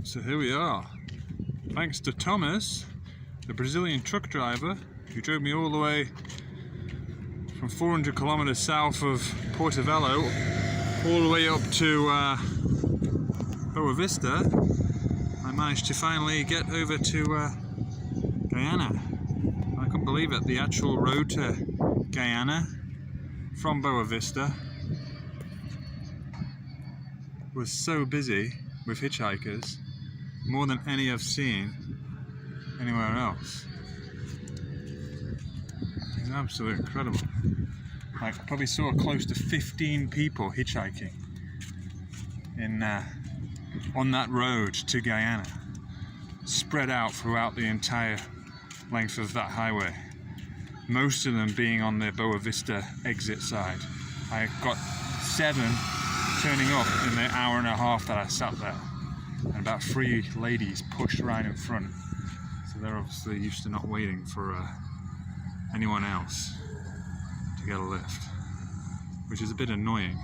So here we are. Thanks to Thomas, the Brazilian truck driver, who drove me all the way from 400 kilometers south of Portobello all the way up to Boa Vista. I managed to finally get over to Guyana. I couldn't believe it. The actual road to Guyana from Boa Vista was so busy with hitchhikers, more than any I've seen anywhere else. It's absolutely incredible. I probably saw close to 15 people hitchhiking in on that road to Guyana, spread out throughout the entire length of that highway. Most of them being on the Boa Vista exit side. I got 7 turning up in the hour and a half that I sat there, and about 3 ladies pushed right in front. So they're obviously used to not waiting for anyone else to get a lift, which is a bit annoying.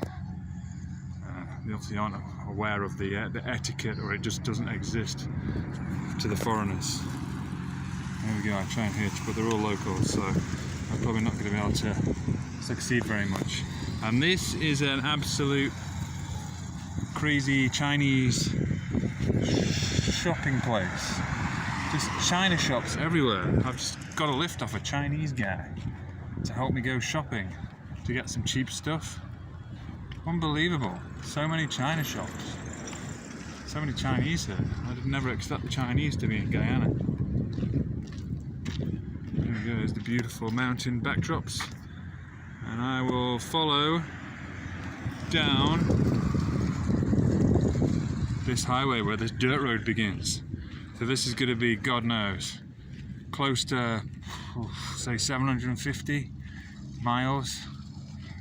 They obviously aren't aware of the etiquette, or it just doesn't exist to the foreigners. There we go, I try and hitch, but they're all locals, so I'm probably not going to be able to succeed very much. And this is an absolute crazy Chinese shopping place. Just China shops everywhere. I've just got a lift off a Chinese guy to help me go shopping to get some cheap stuff. Unbelievable. So many China shops. So many Chinese here. I'd never expect the Chinese to be in Guyana. There we go, there's the beautiful mountain backdrops. And I will follow down this highway where this dirt road begins. So this is going to be, God knows, close to, say, 750 miles.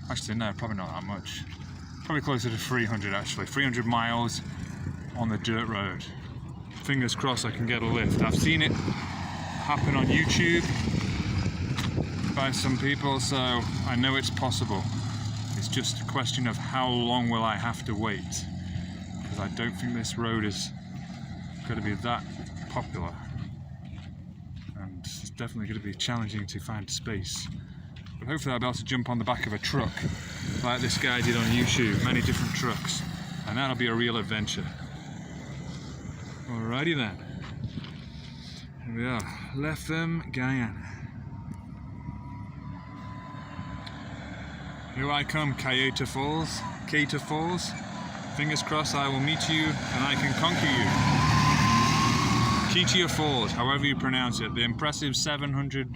Actually, no, probably not that much. Probably closer to 300 actually. 300 miles on the dirt road. Fingers crossed I can get a lift. I've seen it happen on YouTube by some people, so I know it's possible. It's just a question of how long will I have to wait, because I don't think this road is going to be that popular, and it's definitely going to be challenging to find space. But hopefully I'll be able to jump on the back of a truck like this guy did on YouTube, many different trucks, and that'll be a real adventure. Alrighty then, here we are, Lefem, Guyana. Here I come, Kaieteur Falls. Fingers crossed I will meet you and I can conquer you. Kaieteur Falls, however you pronounce it, the impressive 300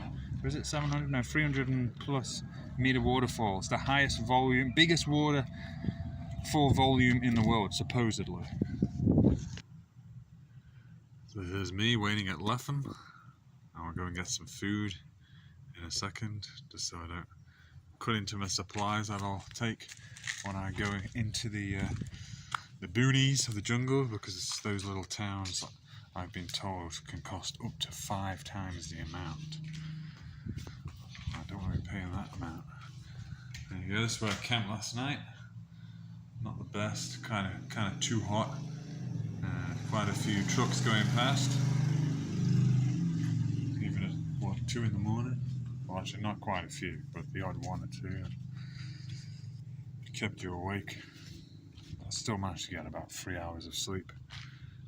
and plus meter waterfalls, the highest volume, biggest waterfall volume in the world, supposedly. So here's me waiting at Lefem. I'll go and get some food in a second, just so I don't cut into my supplies that I'll take when I go into the boonies of the jungle, because it's those little towns that I've been told can cost up to 5 times the amount. I don't want to be paying that amount. There you go, this is where I camped last night. Not the best, kind of too hot. Quite a few trucks going past. Even at, what, 2 in the morning? Well, actually not quite a few, but the odd 1 or 2. Kept you awake. I still managed to get about 3 hours of sleep.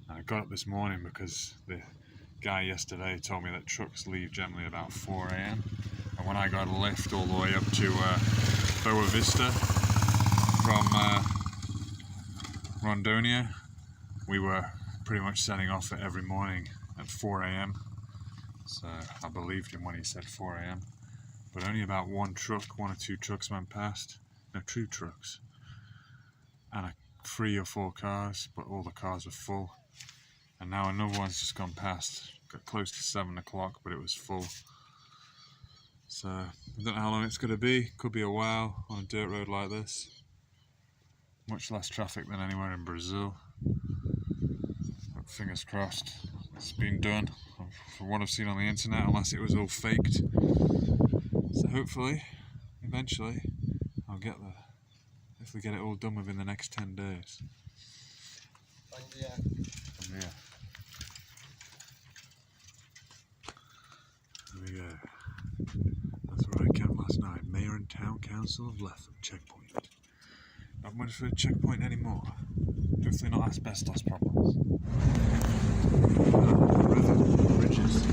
And I got up this morning because the guy yesterday told me that trucks leave generally about 4 AM. And when I got a lift all the way up to Boa Vista from Rondonia, we were pretty much setting off at every morning at 4 AM. So I believed him when he said 4 AM. But only about 1 or 2 trucks went past. No, 2 trucks. And 3 or 4 cars, but all the cars were full. And now another one's just gone past. Got close to 7 o'clock, but it was full. So I don't know how long it's going to be. Could be a while on a dirt road like this. Much less traffic than anywhere in Brazil. But fingers crossed, it's been done from what I've seen on the internet, unless it was all faked. So hopefully, eventually, I'll get there. If we get it all done within the next 10 days. Bom dia. Yeah. Council of Letham checkpoint. Not much for a checkpoint anymore. Hopefully not asbestos problems. River, bridges.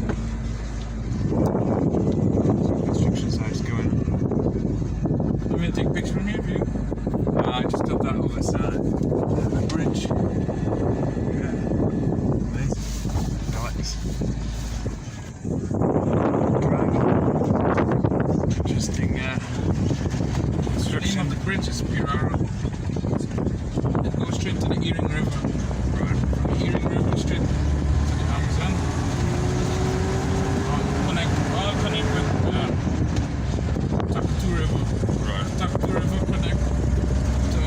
Construction sites going on. You want me to take a picture from here for you? I just got that other side. The bridge. Yeah. Amazing. Nice. Interesting The construction. name of the bridge is Piraro. It goes straight to the Earing River. Right. From the Earing River straight to the Amazon. All connect with Kaieteur River. Right. Kaieteur River connect to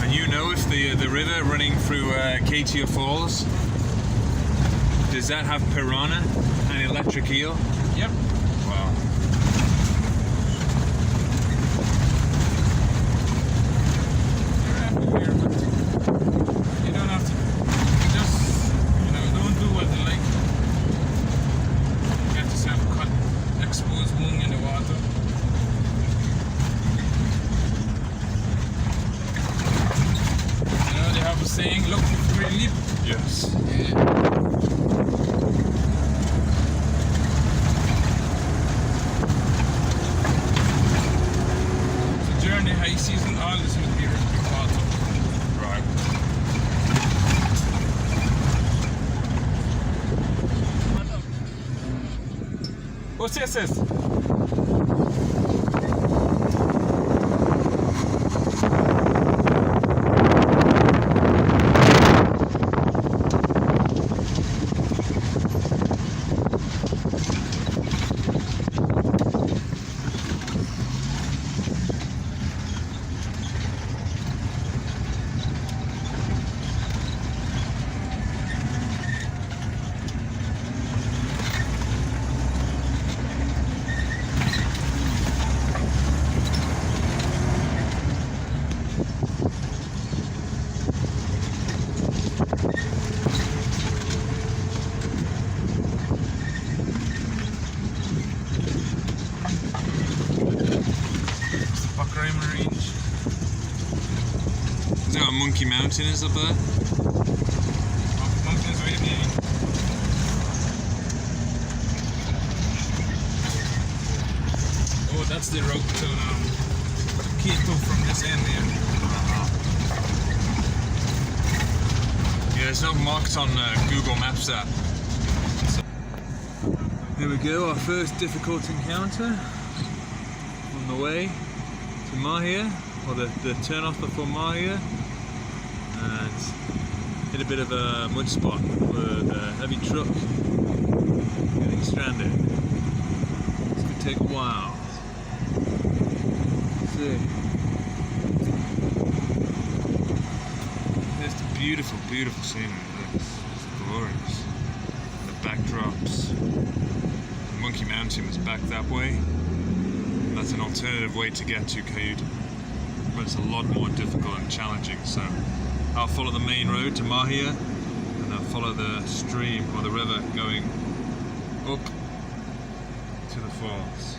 And you know if the river running through Kaieteur Falls, does that have piranha and electric eel? Yep. Wow. They're everywhere, but you don't have to. You just, don't do what they like. You have to have cut, exposed wound in the water. They have a saying, look before you leap. Yes. Yeah. During the high season, all this will be water. Right. What's this? Is that what Monkey Mountain is up there? Mountains right there. Oh, that's the road to Kaieteur from this end here. Yeah, it's not marked on Google Maps app. Here we go, our first difficult encounter on the way to Mahia, or the turn off before Mahia, and hit a bit of a mud spot with a heavy truck getting stranded. This could take a while. Let's see. There's the beautiful, beautiful scenery. It's glorious. The backdrops. Monkey Mountain was back that way. That's an alternative way to get to Kaieteur, but it's a lot more difficult and challenging. So I'll follow the main road to Mahia, and I'll follow the stream or the river going up to the falls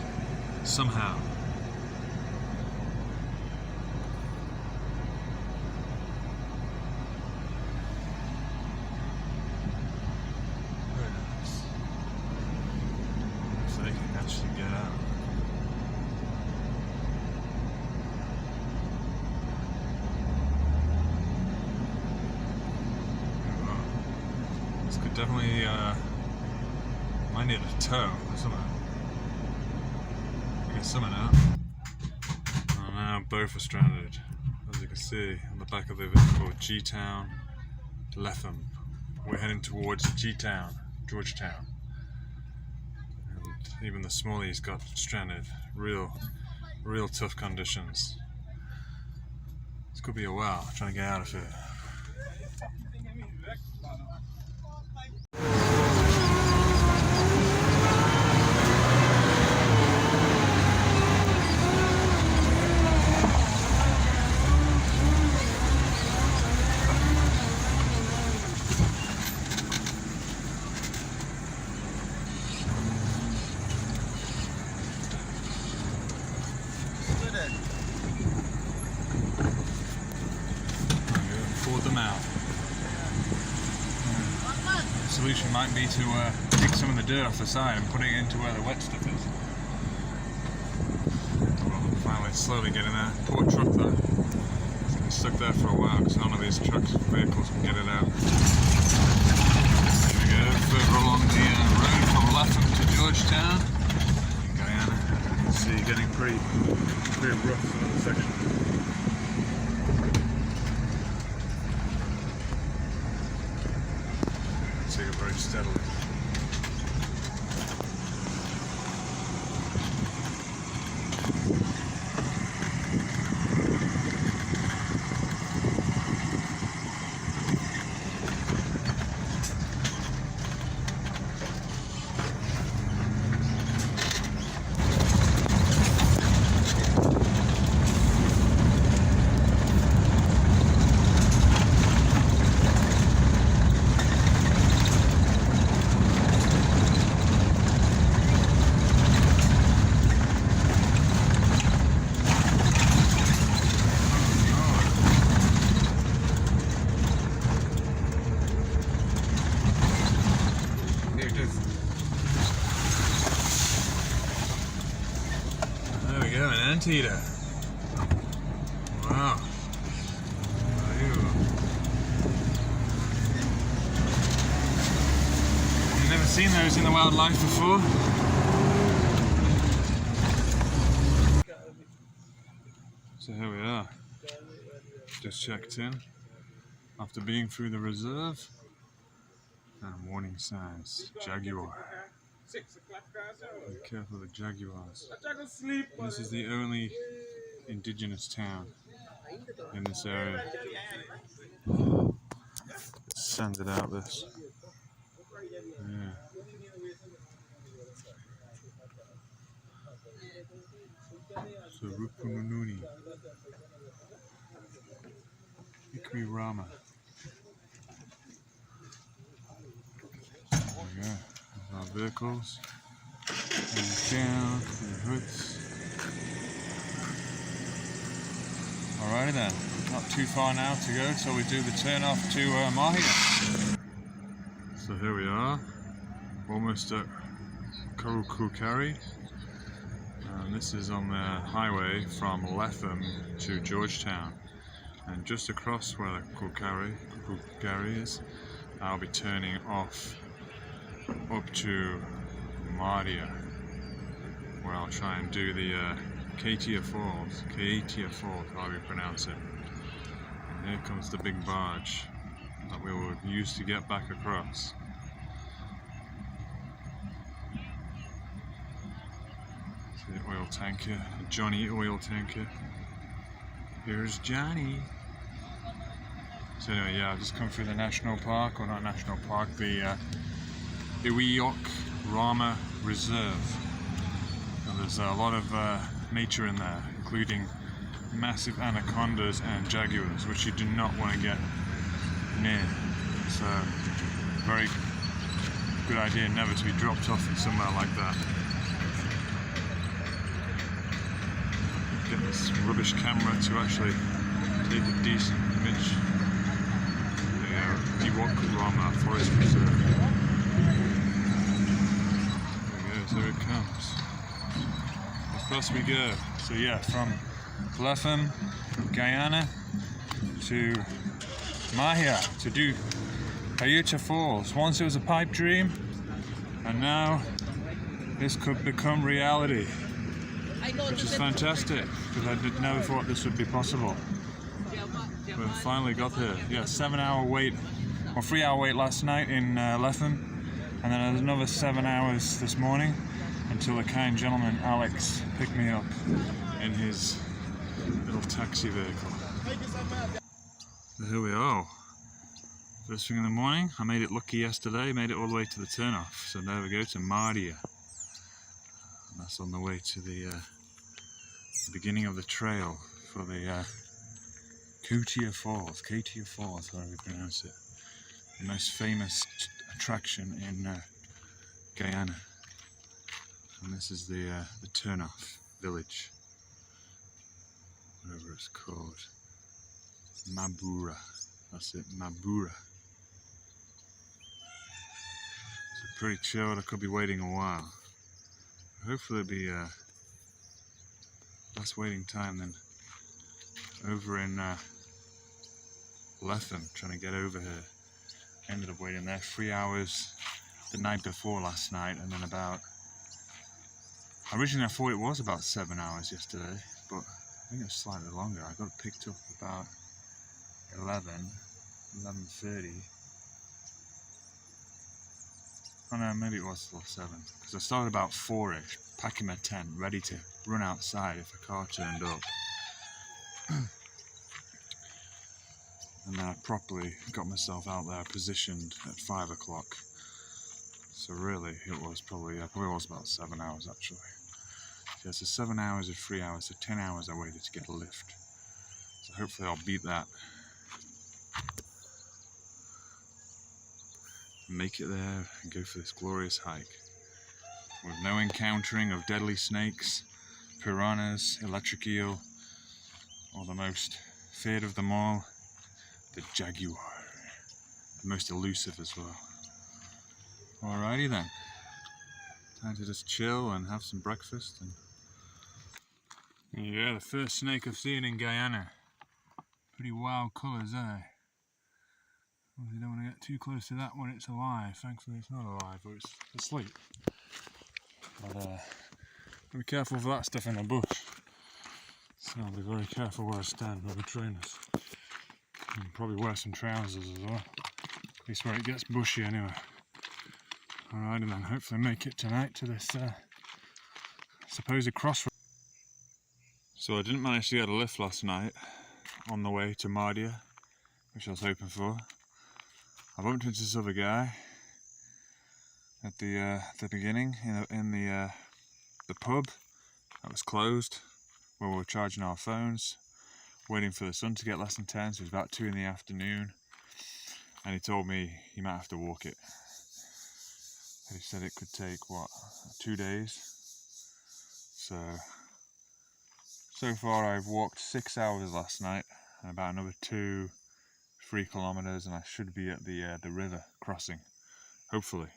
somehow. Very nice. Looks like I can actually get out. This could definitely might need a tow or something. I guess something out. Oh, now both are stranded. As you can see on the back of the vehicle, G-Town, Letham. We're heading towards G-Town, Georgetown. And even the smallies got stranded. Real tough conditions. This could be a while trying to get out of here. them out. The solution might be to take some of the dirt off the side and put it into where the wet stuff is. Well, finally, slowly getting there. Poor truck though. It's been stuck there for a while because none of these vehicles can get it out. There we go, further along the road from Latham to Georgetown, Guyana. You can see getting pretty rough on the section. Take it very steadily. There we go, an anteater. Wow. I've never seen those in the wildlife before. So here we are. Just checked in after being through the reserve. And warning signs. Jaguar. Be careful of the jaguars. This is the only indigenous town in this area. It sends it out this. Yeah. So Rupunununi. Hickory Rama. There we go. There's our vehicles. And down to the hoods. Alrighty then, not too far now to go till we do the turn off to Mahia. So here we are, almost at Kurukukari. And this is on the highway from Latham to Georgetown. And just across where the Kurukukari is, I'll be turning off up to Mahia, where I'll try and do the Kaieteur Falls, how do you pronounce it? And here comes the big barge that we will use to get back across. The oil tanker, Johnny oil tanker. Here's Johnny. So anyway, yeah, I've just come through the national park, or not national park, the Kaieteur Rama Reserve. And there's a lot of nature in there, including massive anacondas and jaguars, which you do not want to get near. So, very good idea never to be dropped off in somewhere like that. Get this rubbish camera to actually take a decent image. The Kaieteur Rama Forest Reserve. Here it comes. Across we go. So yeah, from Latham, Guyana to Mahia to do Kaieteur Falls. Once it was a pipe dream, and now this could become reality, which is fantastic because I never thought this would be possible. We finally got there. Yeah, 7-hour wait, or 3-hour wait last night in Latham. And then there's another 7 hours this morning until the kind gentleman Alex picked me up in his little taxi vehicle. So here we are. First thing in the morning. I made it lucky yesterday, made it all the way to the turnoff. So there we go to Mahia. And that's on the way to the beginning of the trail for the Kaieteur Falls, however you pronounce it. The most famous attraction in Guyana, and this is the turnoff village, whatever it's called, Mabura, That's it, Mabura. So pretty chilled. I could be waiting a while. Hopefully it'll be less waiting time than over in Lethem, trying to get over here. Ended up waiting there 3 hours the night before last night, and then about, originally I thought it was about 7 hours yesterday, but I think it's slightly longer. I got picked up about 11:30. Oh no, maybe it was still 7, because I started about 4ish, packing my tent, ready to run outside if a car turned up. And then I properly got myself out there positioned at 5 o'clock. So really, it was probably was about 7 hours actually. Yeah, so 7 hours or 3 hours, so 10 hours I waited to get a lift. So hopefully I'll beat that. Make it there and go for this glorious hike. With no encountering of deadly snakes, piranhas, electric eel, or the most feared of them all, the jaguar. The most elusive as well. Alrighty then. Time to just chill and have some breakfast. And yeah, the first snake I've seen in Guyana. Pretty wild colours, eh? Well, you don't want to get too close to that when it's alive. Thankfully it's not alive, but it's asleep. But be careful of that stuff in the bush. So I'll be very careful where I stand with the trainers. And probably wear some trousers as well. At least where it gets bushy anyway. Alright, and then hopefully make it tonight to this supposed crossroad. So I didn't manage to get a lift last night on the way to Mardia, which I was hoping for. I bumped into this other guy at the beginning in the pub that was closed, where we were charging our phones, waiting for the sun to get less intense. It was about 2 in the afternoon, and he told me he might have to walk it. He said it could take, what, 2 days? So far I've walked 6 hours last night, and about another 2-3 kilometers, and I should be at the river crossing, hopefully.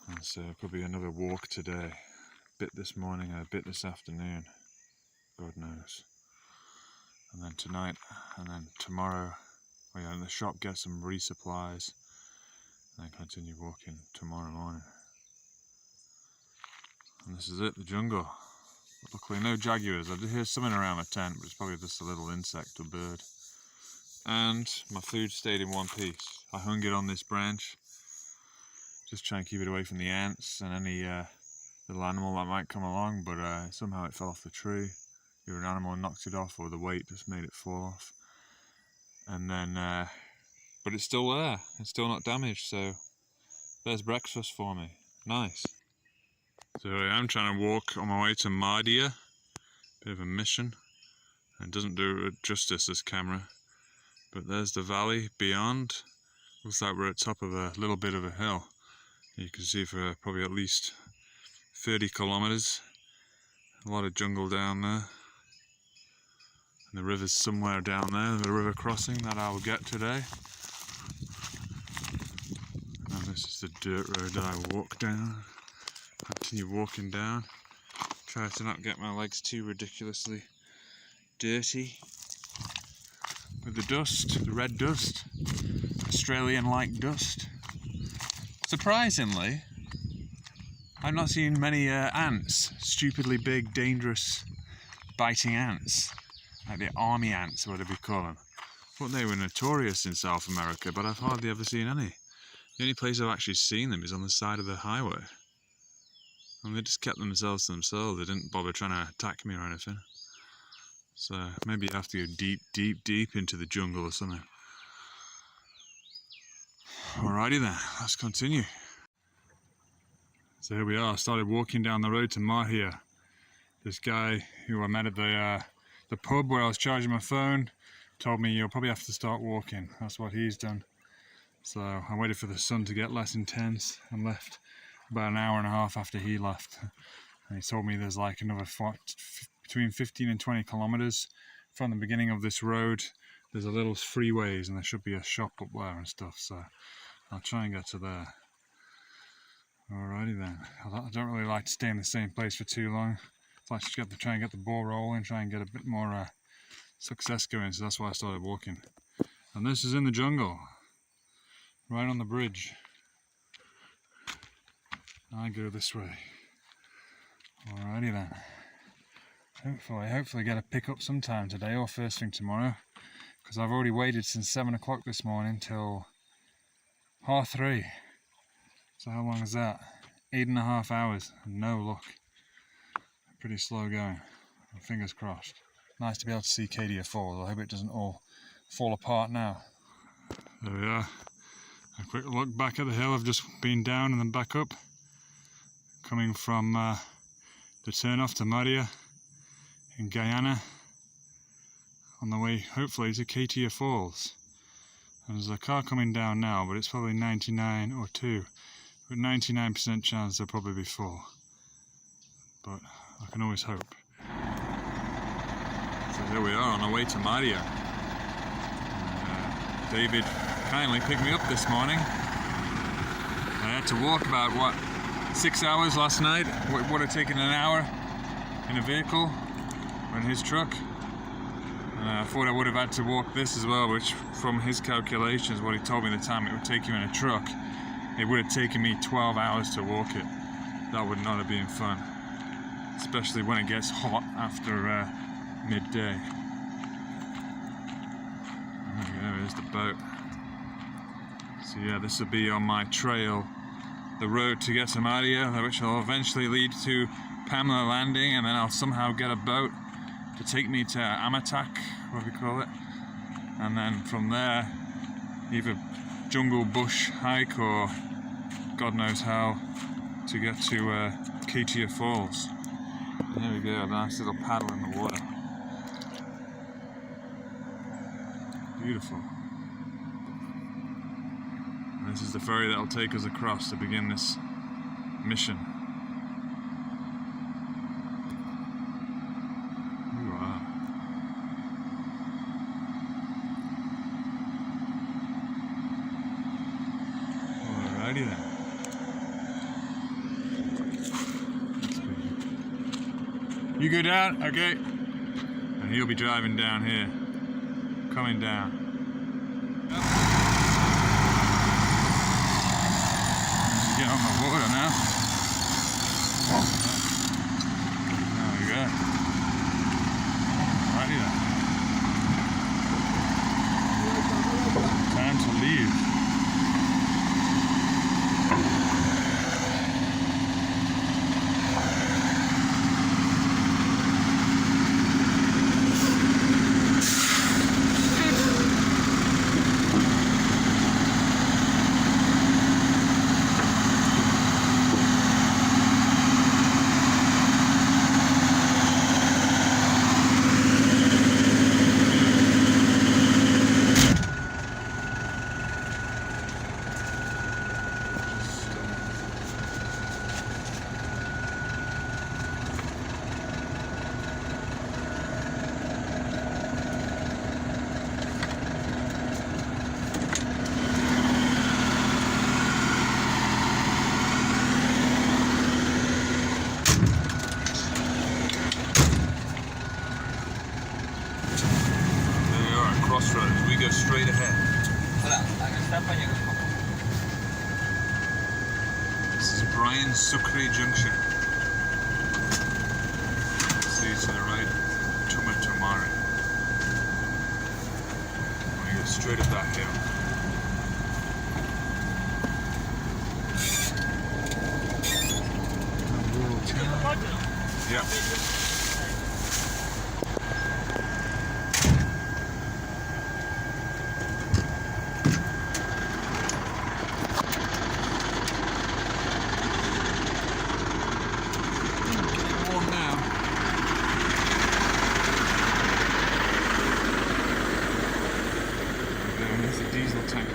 And so it could be another walk today. A bit this morning and a bit this afternoon, God knows. And then tonight, and then tomorrow, we'll go in the shop, get some resupplies, and then continue walking tomorrow morning. And this is it, the jungle. But luckily no jaguars. I did hear something around my tent, but it's probably just a little insect or bird. And my food stayed in one piece. I hung it on this branch, just try and keep it away from the ants and any little animal that might come along, but somehow it fell off the tree. Either an animal knocked it off or the weight just made it fall off. And then, but it's still there, it's still not damaged, so there's breakfast for me. Nice. So I am trying to walk on my way to Mardia. Bit of a mission. It doesn't do it justice, this camera. But there's the valley beyond. Looks like we're at the top of a little bit of a hill. You can see for probably at least 30 kilometers. A lot of jungle down there. And the river's somewhere down there, the river crossing that I'll get today. And this is the dirt road that I walk down. Continue walking down. Try to not get my legs too ridiculously dirty with the dust, the red dust, Australian-like dust. Surprisingly, I've not seen many ants, stupidly big, dangerous, biting ants, like the army ants, or whatever you call them. I thought they were notorious in South America, but I've hardly ever seen any. The only place I've actually seen them is on the side of the highway. And they just kept themselves to themselves. They didn't bother trying to attack me or anything. So maybe you have to go deep, deep, deep into the jungle or something. Alrighty then, let's continue. So here we are. I started walking down the road to Mahia. This guy who I met at the pub where I was charging my phone told me you'll probably have to start walking. That's what he's done. So I waited for the sun to get less intense and left about an hour and a half after he left. And he told me there's like another between 15 and 20 kilometers from the beginning of this road. there's a little freeways and there should be a shop up there and stuff, so I'll try and get to there. Alrighty then. I don't really like to stay in the same place for too long. I like to try and get the ball rolling, try and get a bit more success going, so that's why I started walking. And this is in the jungle, right on the bridge. I go this way. Alrighty then. Hopefully get a pickup sometime today or first thing tomorrow, because I've already waited since 7 o'clock this morning till 3:30. So how long is that? 8.5 hours, no luck. Pretty slow going. Fingers crossed. Nice to be able to see Kaieteur Falls. I hope it doesn't all fall apart now. There we are. A quick look back at the hill. I've just been down and then back up. Coming from the turn off to Maria in Guyana. On the way, hopefully, to Kaieteur Falls. And there's a car coming down now, but it's probably 99 or 2. But 99% chance there'll probably be 4. But I can always hope. So here we are on our way to Maria. David kindly picked me up this morning. I had to walk about, 6 hours last night? What would have taken an hour in a vehicle or in his truck. And I thought I would have had to walk this as well, which from his calculations, what he told me the time it would take you in a truck, it would have taken me 12 hours to walk it. That would not have been fun, especially when it gets hot after midday. There is the boat. So yeah, this will be on my trail, the road to get to Maria, which will eventually lead to Pamela Landing, and then I'll somehow get a boat to take me to Amatak, what we call it, and then from there either jungle bush hike or God knows how to get to Kaieteur Falls. And there we go, a nice little paddle in the water. Beautiful. And this is the ferry that will take us across to begin this mission. Wow. Alrighty then. You go down? Okay. And he'll be driving down here. Coming down. Get on the water now. There we go. Righty then. Time to leave. Crossroads, we go straight ahead. This is Brian Sucre Junction. See to the right, Tumatumari. We go straight up that hill. Yeah. Diesel tank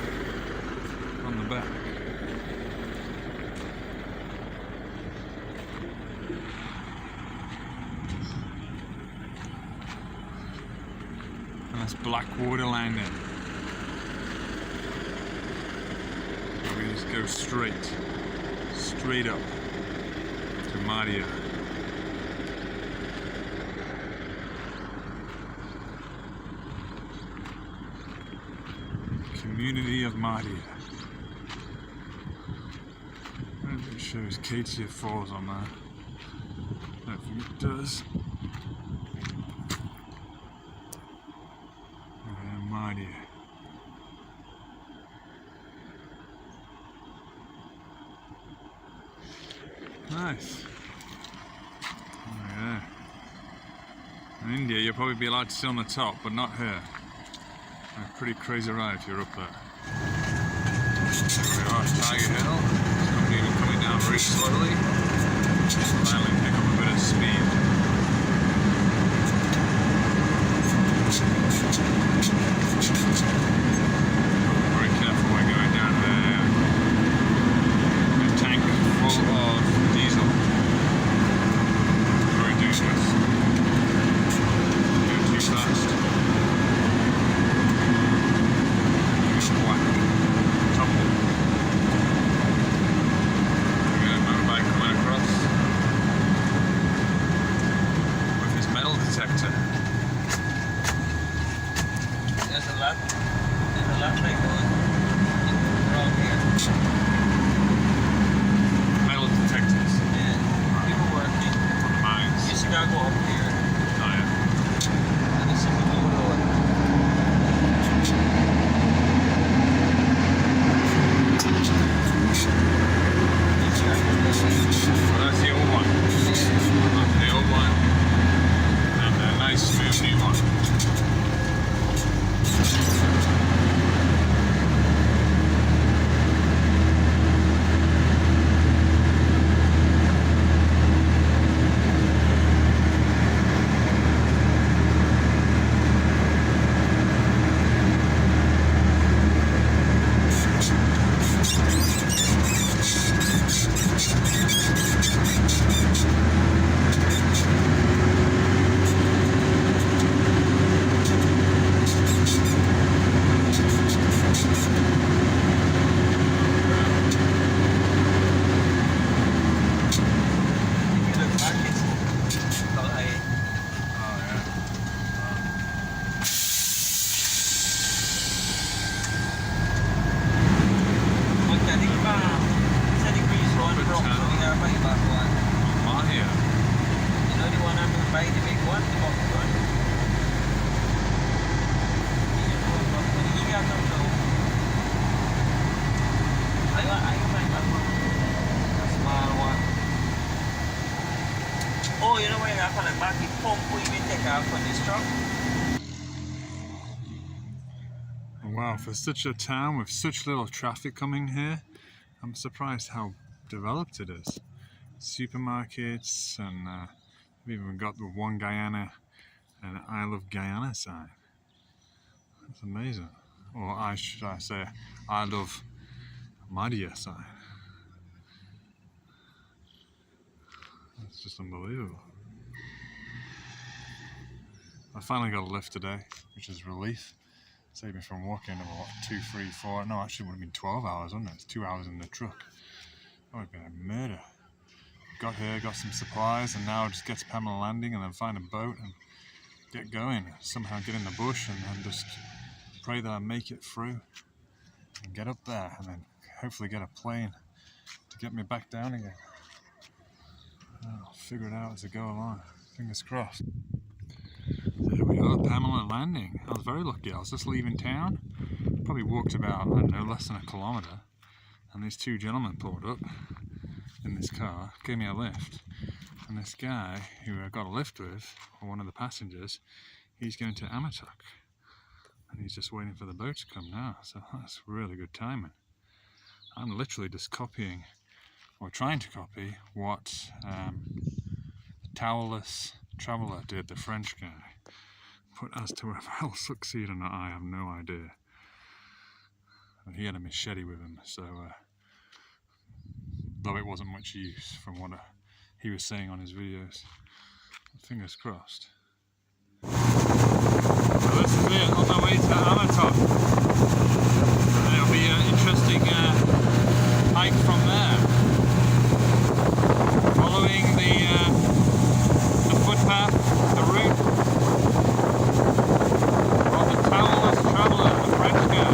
on the back. That's Blackwater Landing. We just go straight up to Madia. Community of Madia. I don't think it shows Kaieteur Falls on there. I don't think it does. Madia. Nice. Oh yeah. In India you'll probably be allowed to sit on the top, but not here. A pretty crazy ride if you're up there. There we are, Tiger Hill. It's coming down very slowly. Finally pick up a bit of speed. Very careful when going down there. A tank full of diesel. Very dangerous. Go too fast. Whack. Tumble. We got a motorbike coming across with his metal detector. There's a lot like going wrong here. Metal detectors. Yeah, people working. On mines. You just gotta go up here. Oh yeah. And this is the blue road. Well, that's the old one. That's the old one. And a nice smooth new one. Oh, you know where you're going to back it pump we may take off from this truck? Wow, for such a town with such little traffic coming here, I'm surprised how developed it is. Supermarkets, and we've even got the One Guyana and I Love Guyana sign. That's amazing. Or should I say, I Love Madia sign. That's just unbelievable. I finally got a lift today, which is a relief. Saved me from walking about 2, 3, 4, no, actually it would have been 12 hours, wouldn't it? It's 2 hours in the truck. That would have been a murder. Got here, got some supplies, and now just get to Pamela Landing and then find a boat and get going. Somehow get in the bush and then just pray that I make it through and get up there and then hopefully get a plane to get me back down again. I'll figure it out as I go along. Fingers crossed. There we are, Pamela Landing. I was very lucky. I was just leaving town. Probably walked about, I don't know, less than a kilometre. And these two gentlemen pulled up in this car, gave me a lift. And this guy who I got a lift with, or one of the passengers, he's going to Amatuk. And he's just waiting for the boat to come now. So that's really good timing. I'm literally just copying, or trying to copy, what Towelless Traveller did, the French guy. But as to whether I'll succeed or not, I have no idea. And he had a machete with him, so though it wasn't much use from what he was saying on his videos. Fingers crossed. So this is it, on my way to Kaieteur. And it'll be an interesting hike from there. Following the footpath, the route of the towelless traveller, the French guy.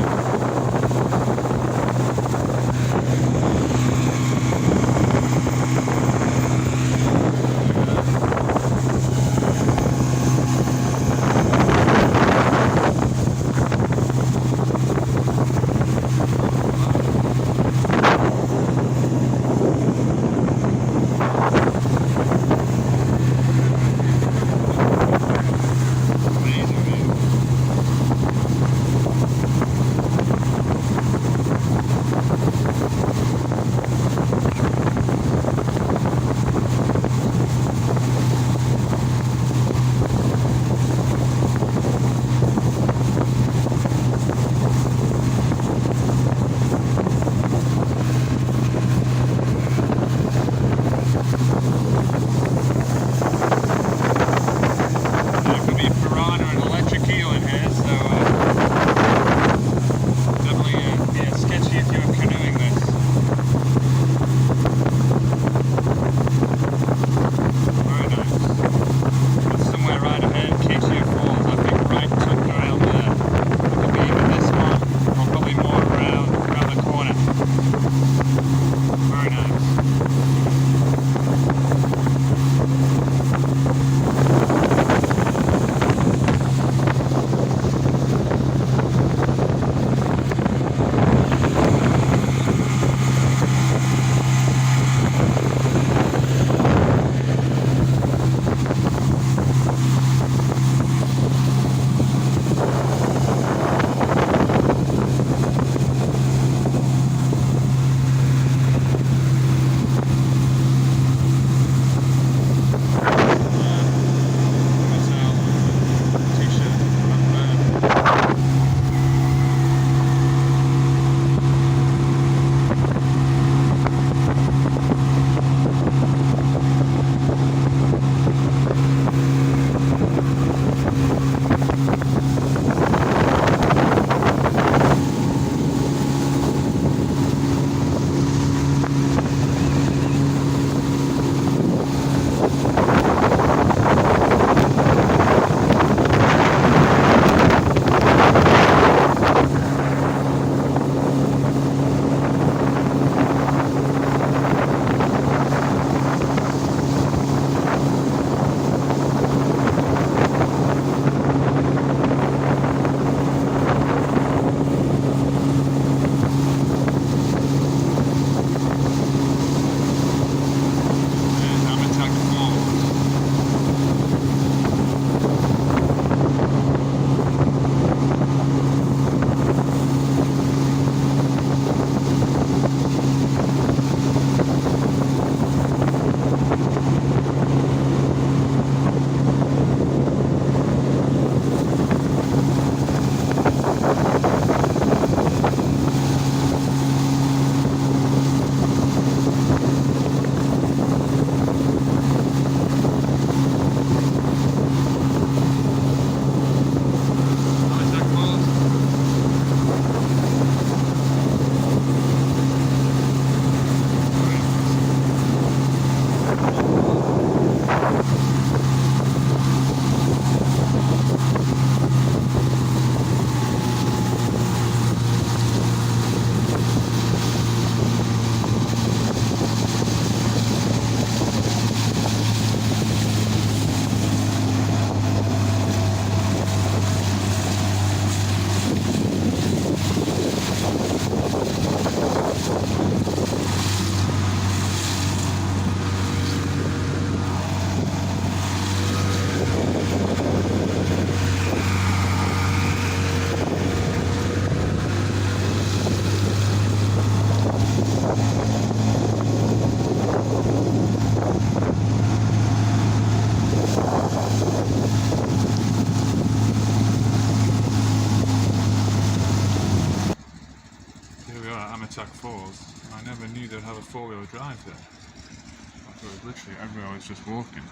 four-wheel drive there. I thought it was literally everywhere I was just walking.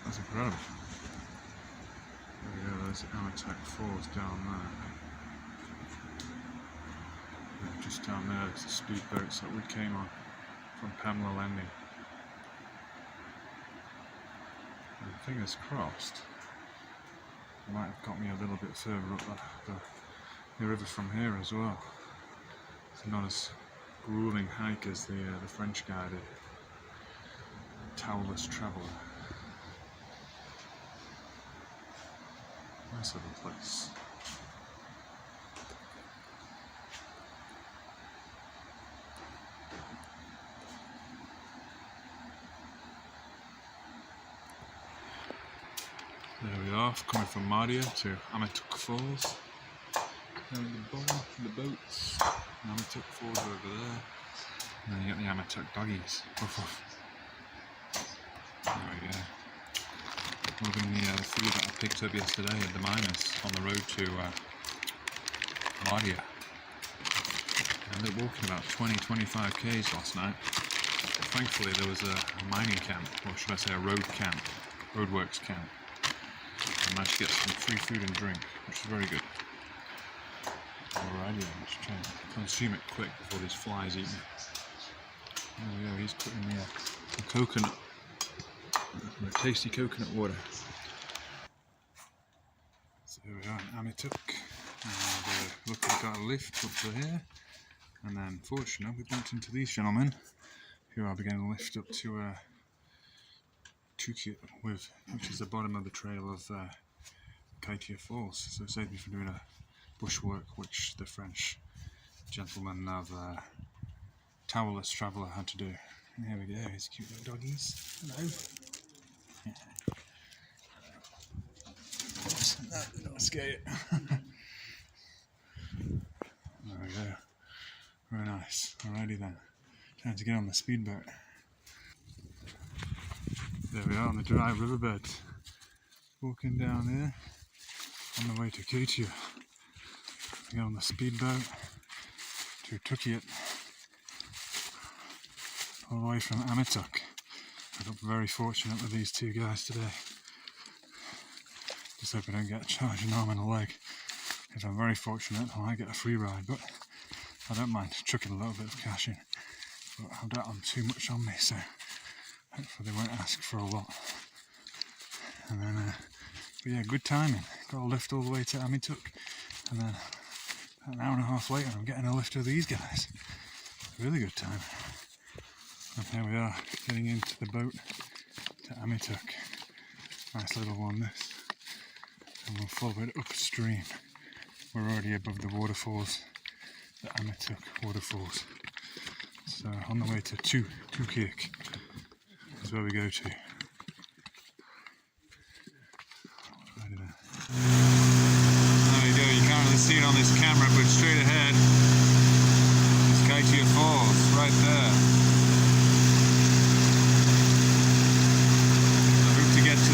That's incredible. There we go, There's Kaieteur Falls down there. And just down there is the speedboats that we came on from Pamela Landing. And fingers crossed, it might have got me a little bit further up the river from here as well. It's not as grueling hike as the French guy did. Towelless Traveller. Nice little place. There we are, coming from Mardia to Kaieteur Falls. Down at the bottom, the boats. Kaieteur Falls over there. And then you got the Kaieteur doggies. Woof woof. There we go. Logging the food that I picked up yesterday at the miners on the road to Mardia. I ended up walking about 20-25 k's last night. Thankfully there was a mining camp, or should I say a road camp, roadworks camp. I managed to get some free food and drink, which is very good. Alrighty then, let's try and consume it quick before these flies eat me. There we go, he's putting me a coconut, a tasty coconut water. So here we are in Kaieteur, and look, we've got a lift up to here, and then fortunately we bumped into these gentlemen who are beginning to lift up to Kaieteur, which is the bottom of the trail of Kaieteur Falls. So it saved me from doing a bushwork which the French gentleman of Towelless Traveller had to do. And here we go, his cute little doggies. Hello. Don't scare you. There we go. Very nice. Alrighty then. Time to get on the speedboat. There we are on the dry riverbed. Walking down here on the way to Kaieteur. We get on the speedboat to Kaieteur. All the way from Kaieteur. I got very fortunate with these two guys today. Just hope I don't get charged an arm and a leg. If I'm very fortunate, I might get a free ride, but I don't mind chucking a little bit of cash in. But I doubt I'm too much on me, so hopefully they won't ask for a lot. And then, but yeah, good timing. Got a lift all the way to Kaieteur, and then an hour and a half later I'm getting a lift with these guys. Really good time. And here we are, getting into the boat to Kaieteur. Nice little one this. And we'll follow it upstream. We're already above the waterfalls, the Kaieteur waterfalls. So on the way to Kaieteur is where we go to. Right there. There we go, you can't really see it on this camera, but straight ahead is Kaieteur Falls, right there. I hope to get to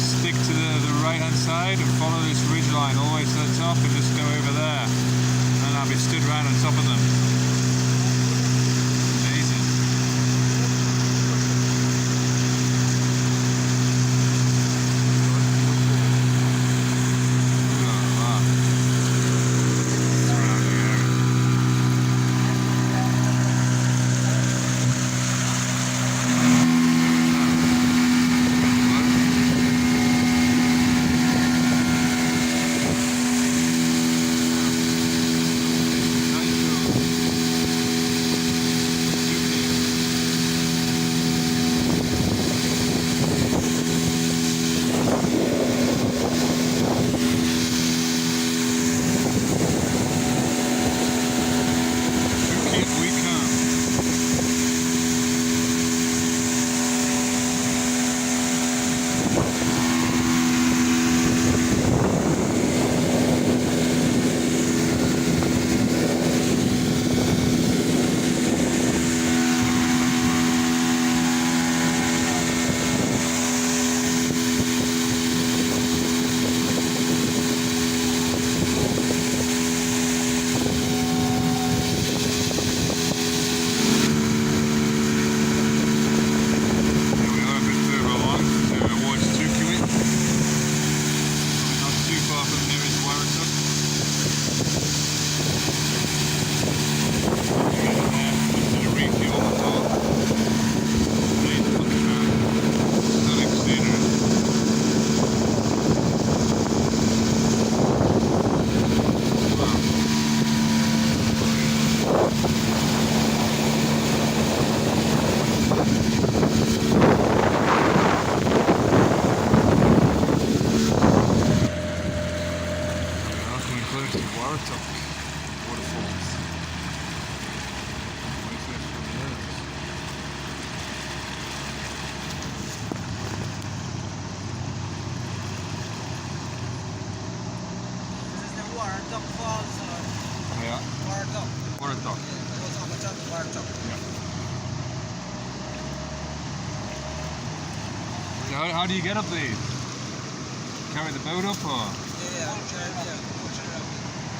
stick to the right hand side and follow this ridge line all the way to the top and just go over there. And then I'll be stood right on top of them. Kaieteur waterfalls. This is the Kaieteur Falls. Yeah, Kaieteur. Kaieteur. It goes on the top of Kaieteur. Yeah. How do you get up there? Carry the boat up or? Yeah, push it up.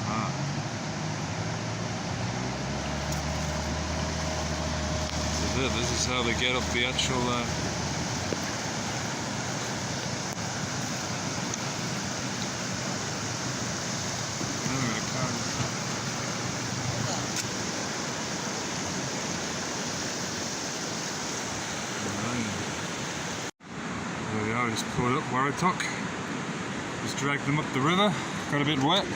Ah. So this is how they get up the actual There we are, just pulled up Kaieteur. Just dragged them up the river, got a bit wet.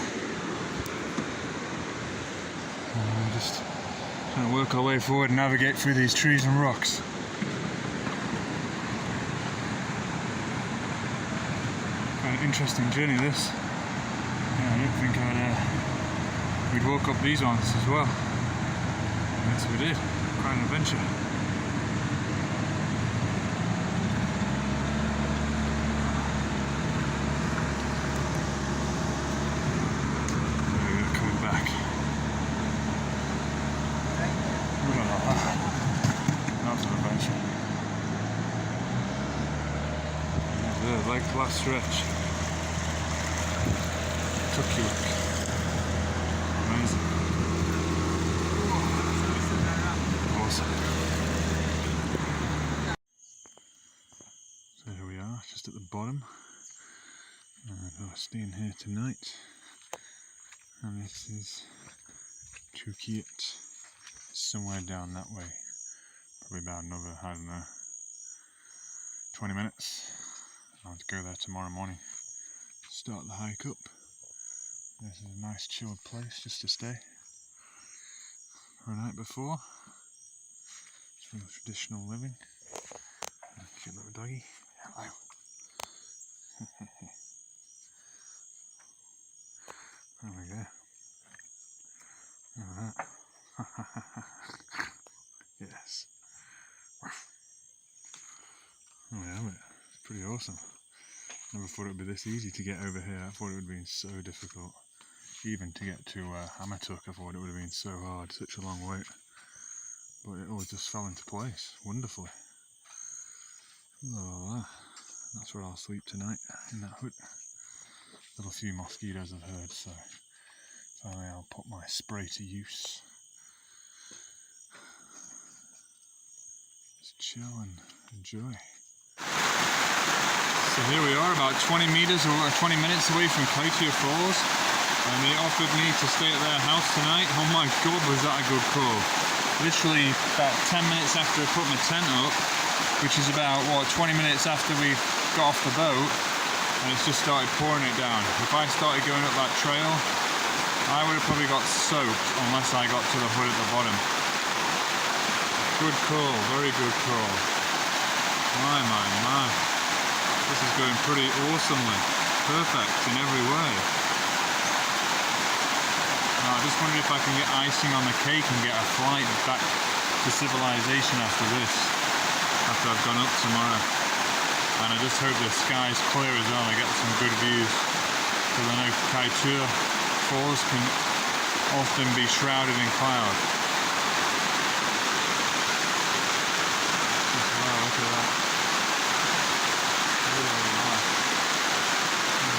Just trying to work our way forward and navigate through these trees and rocks. Quite an interesting journey this. Yeah, I didn't think we'd walk up these ones as well. Yes, we did. Quite an adventure. Like last stretch. Took you. Amazing. Awesome. So here we are, just at the bottom. And we're staying here tonight. And this is Kaieteur. Somewhere down that way. Probably about another, I don't know, 20 minutes. I'll have to go there tomorrow morning, start the hike up. This is a nice chilled place just to stay for a night before. It's real traditional living. Cute little doggy. Hello. There we go. Look at that. Yes. There we have it. It's pretty awesome. Never thought it would be this easy to get over here. I thought it would have been so difficult. Even to get to Kaieteur, I thought it would have been so hard, such a long wait. But it all just fell into place wonderfully. Oh, that's where I'll sleep tonight, in that hut. Little few mosquitoes I've heard, so finally I'll put my spray to use. Just chill and enjoy. So here we are, about 20 minutes away from Kaieteur Falls, and they offered me to stay at their house tonight. Oh my god, was that a good call. Literally about 10 minutes after I put my tent up, which is about, what, 20 minutes after we got off the boat, and it's just started pouring it down. If I started going up that trail, I would have probably got soaked unless I got to the hood at the bottom. Good call, very good call. My. This is going pretty awesomely. Perfect in every way. Now, I just wonder if I can get icing on the cake and get a flight back to civilization after this. After I've gone up tomorrow. And I just hope the sky's clear as well. I get some good views. Because I know Kaieteur Falls can often be shrouded in cloud. Wow, look at that.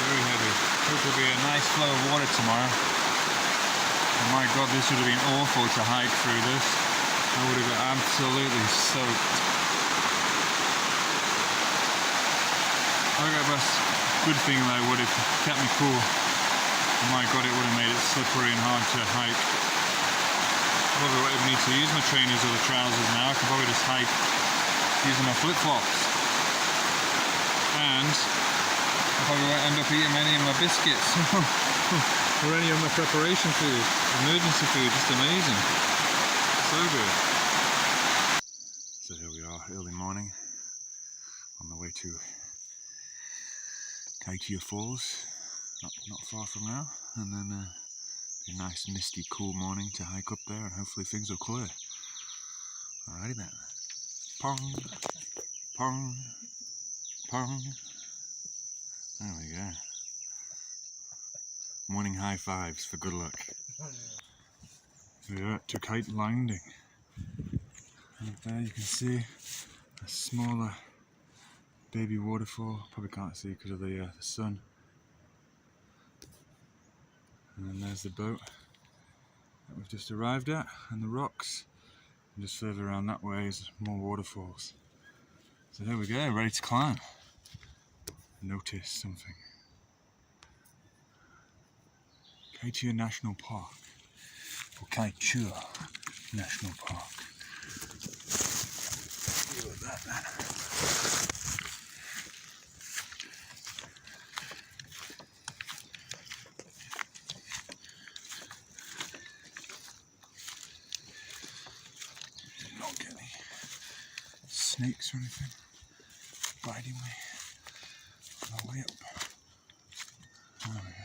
Very heavy. Hope there'll be a nice flow of water tomorrow. Oh my god, this would have been awful to hike through this. I would have got absolutely soaked. I got the good thing though would have kept me cool. Oh my god, it would have made it slippery and hard to hike. Probably won't need to use my trainers or the trousers now. I can probably just hike using my flip-flops. And I probably won't end up eating any of my biscuits or any of my preparation food, emergency food. Just amazing. So good. So here we are, early morning, on the way to Kaieteur Falls, not far from now, and then Be a nice misty cool morning to hike up there and hopefully things will clear. Alrighty then. Pong, pong, pong. There we go. Morning high fives for good luck. So we're at Kaieteur Landing. And up there you can see a smaller baby waterfall. Probably can't see because of the sun. And then there's the boat that we've just arrived at, and the rocks. And just further around that way is more waterfalls. So here we go, ready to climb. Notice something. Kaieteur National Park, or Kaieteur National Park. Deal with that then. Not get any snakes or anything biting me on the way up. There we go.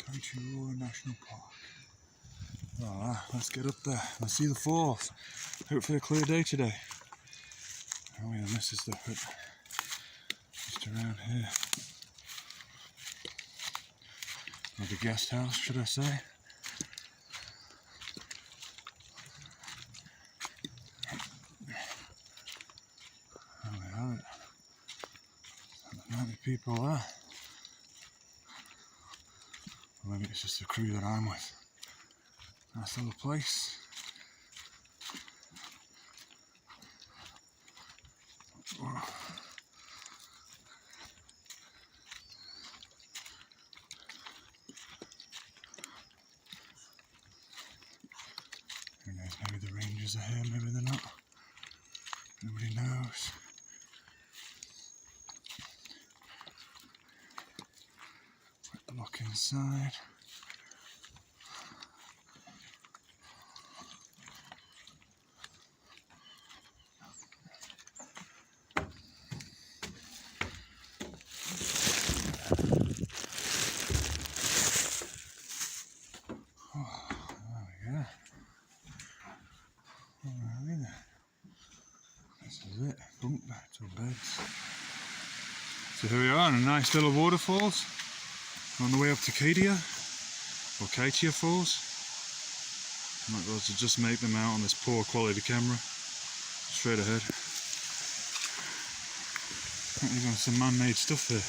Kaieteur National Park. Alright, let's get up there. Let's see the falls. Hopefully a clear day today. Oh yeah, this is the hut. Just around here. Or the guest house, should I say. There we have it. There might be people there. Or maybe it's just the crew that I'm with. Nice little place. Who knows, maybe the rangers are here, maybe they're not. Nobody knows. Look inside. Boom, back to beds. So here we are in a nice little waterfalls on the way up to Kaieteur, or Kaieteur Falls. I might be able to just make them out on this poor quality camera. Straight ahead. Apparently got some man-made stuff here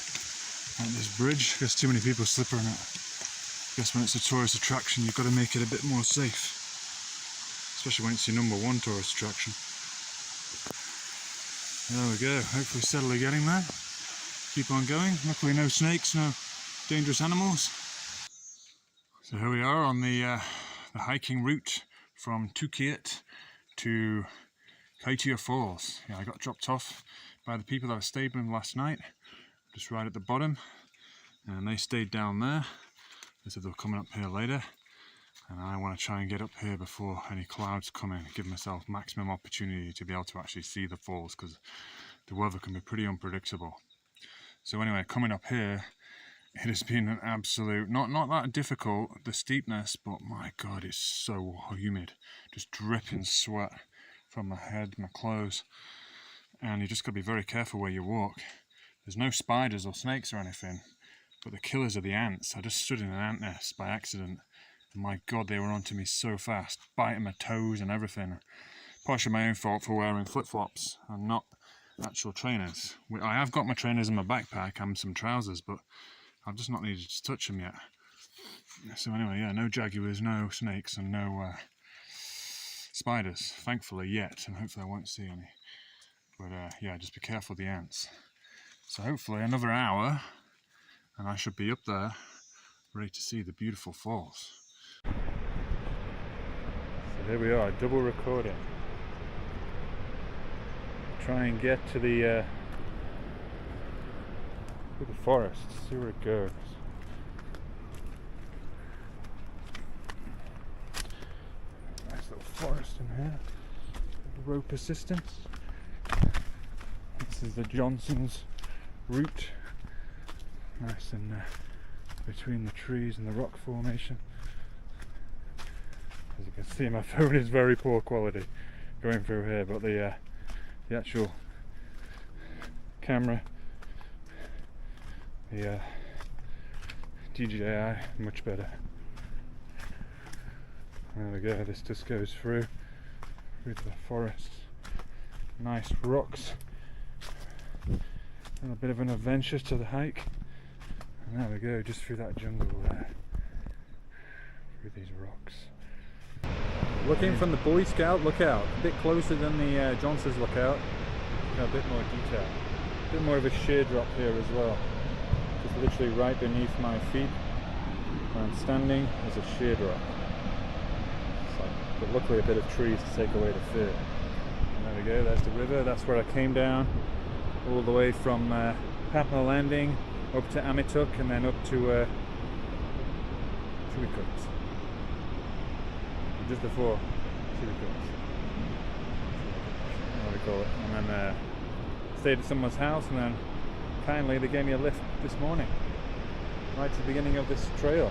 at this bridge. I guess too many people slip on it. I guess when it's a tourist attraction you've got to make it a bit more safe. Especially when it's your #1 tourist attraction. There we go, hopefully steadily getting there. Keep on going, luckily no snakes, no dangerous animals. So here we are on the hiking route from Kaieteur to Kaieteur Falls. Yeah, I got dropped off by the people that I stayed with last night, just right at the bottom, and they stayed down there. They said they were coming up here later, and I want to try and get up here before any clouds come in, give myself maximum opportunity to be able to actually see the falls, because the weather can be pretty unpredictable. So anyway, coming up here, it has been an absolute, not that difficult, the steepness, but my god, it's so humid, just dripping sweat from my head, my clothes, and you just got to be very careful where you walk. There's no spiders or snakes or anything, but the killers are the ants. I just stood in an ant nest by accident. My god, they were onto me so fast, biting my toes and everything. Partially my own fault for wearing flip-flops and not actual trainers. I have got my trainers in my backpack and some trousers, but I've just not needed to touch them yet. So anyway, yeah, no jaguars, no snakes, and no spiders, thankfully, yet, and hopefully I won't see any. But yeah, just be careful of the ants. So hopefully another hour, and I should be up there, ready to see the beautiful falls. So here we are, double recording. Try and get to the forest, see where it goes. Nice little forest in here. Rope assistance. This is the Johnson's route. Nice and between the trees and the rock formation. As you can see, my phone is very poor quality going through here, but the actual camera, the DJI, much better. There we go, this just goes through the forest. Nice rocks. And a bit of an adventure to the hike. And there we go, just through that jungle there. Through these rocks. Looking from the Boy Scout lookout, a bit closer than the Johnson's lookout. Got a bit more detail. A bit more of a sheer drop here as well. Just literally right beneath my feet where I'm standing is a sheer drop. So, but luckily a bit of trees to take away the fear. And there we go, there's the river. That's where I came down all the way from Papua Landing up to Amituk and then up to Chubikut. Just before Chubikut. What do we call it? And then stayed at someone's house, and then kindly they gave me a lift this morning, right to the beginning of this trail.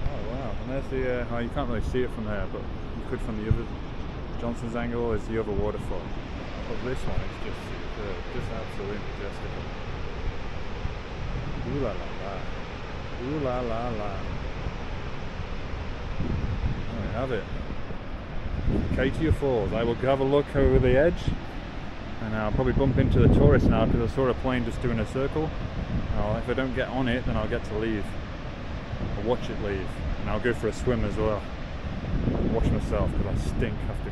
Oh wow! And there's the. Oh, you can't really see it from there, but you could from the other. Johnson's angle is the other waterfall. But this one is just absolutely majestical. Ooh la la la. Ooh la la la. There we have it. Kaieteur Falls. I will have a look over the edge, and I'll probably bump into the tourist now because I saw a plane just doing a circle. If I don't get on it, then I'll get to leave. I'll watch it leave, and I'll go for a swim as well. Wash myself because I stink after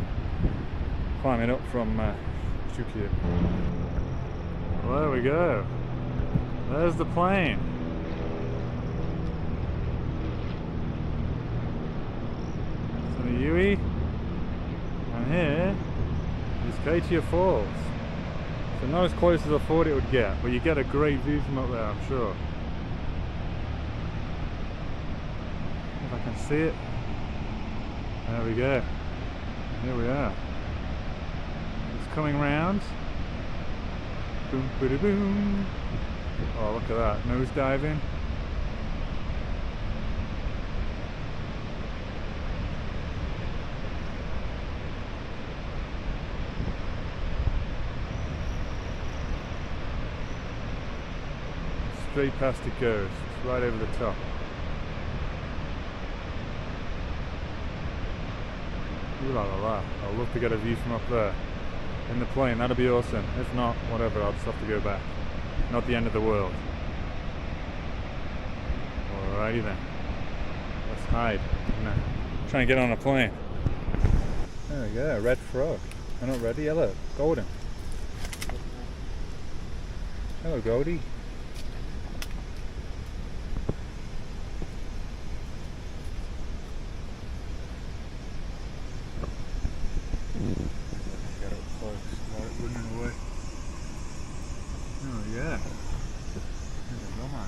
climbing up from Chukio. Well, there we go. There's the plane. So the Yui, and here is Kaieteur Falls. So not as close as I thought it would get, but you get a great view from up there, I'm sure. If I can see it. There we go. Here we are. It's coming round. Boom, boom, boom. Oh, look at that. Nose diving. Straight past it goes. It's right over the top. Ooh la la la. I'd love to get a view from up there in the plane. That'd be awesome. If not, whatever, I'll just have to go back. Not the end of the world. Alrighty then. Let's hide. Try and get on a plane. There we go, red frog. They're not red, yellow, golden. Hello, Goldie. Get up close, while it running away. Oh yeah. There's a llama.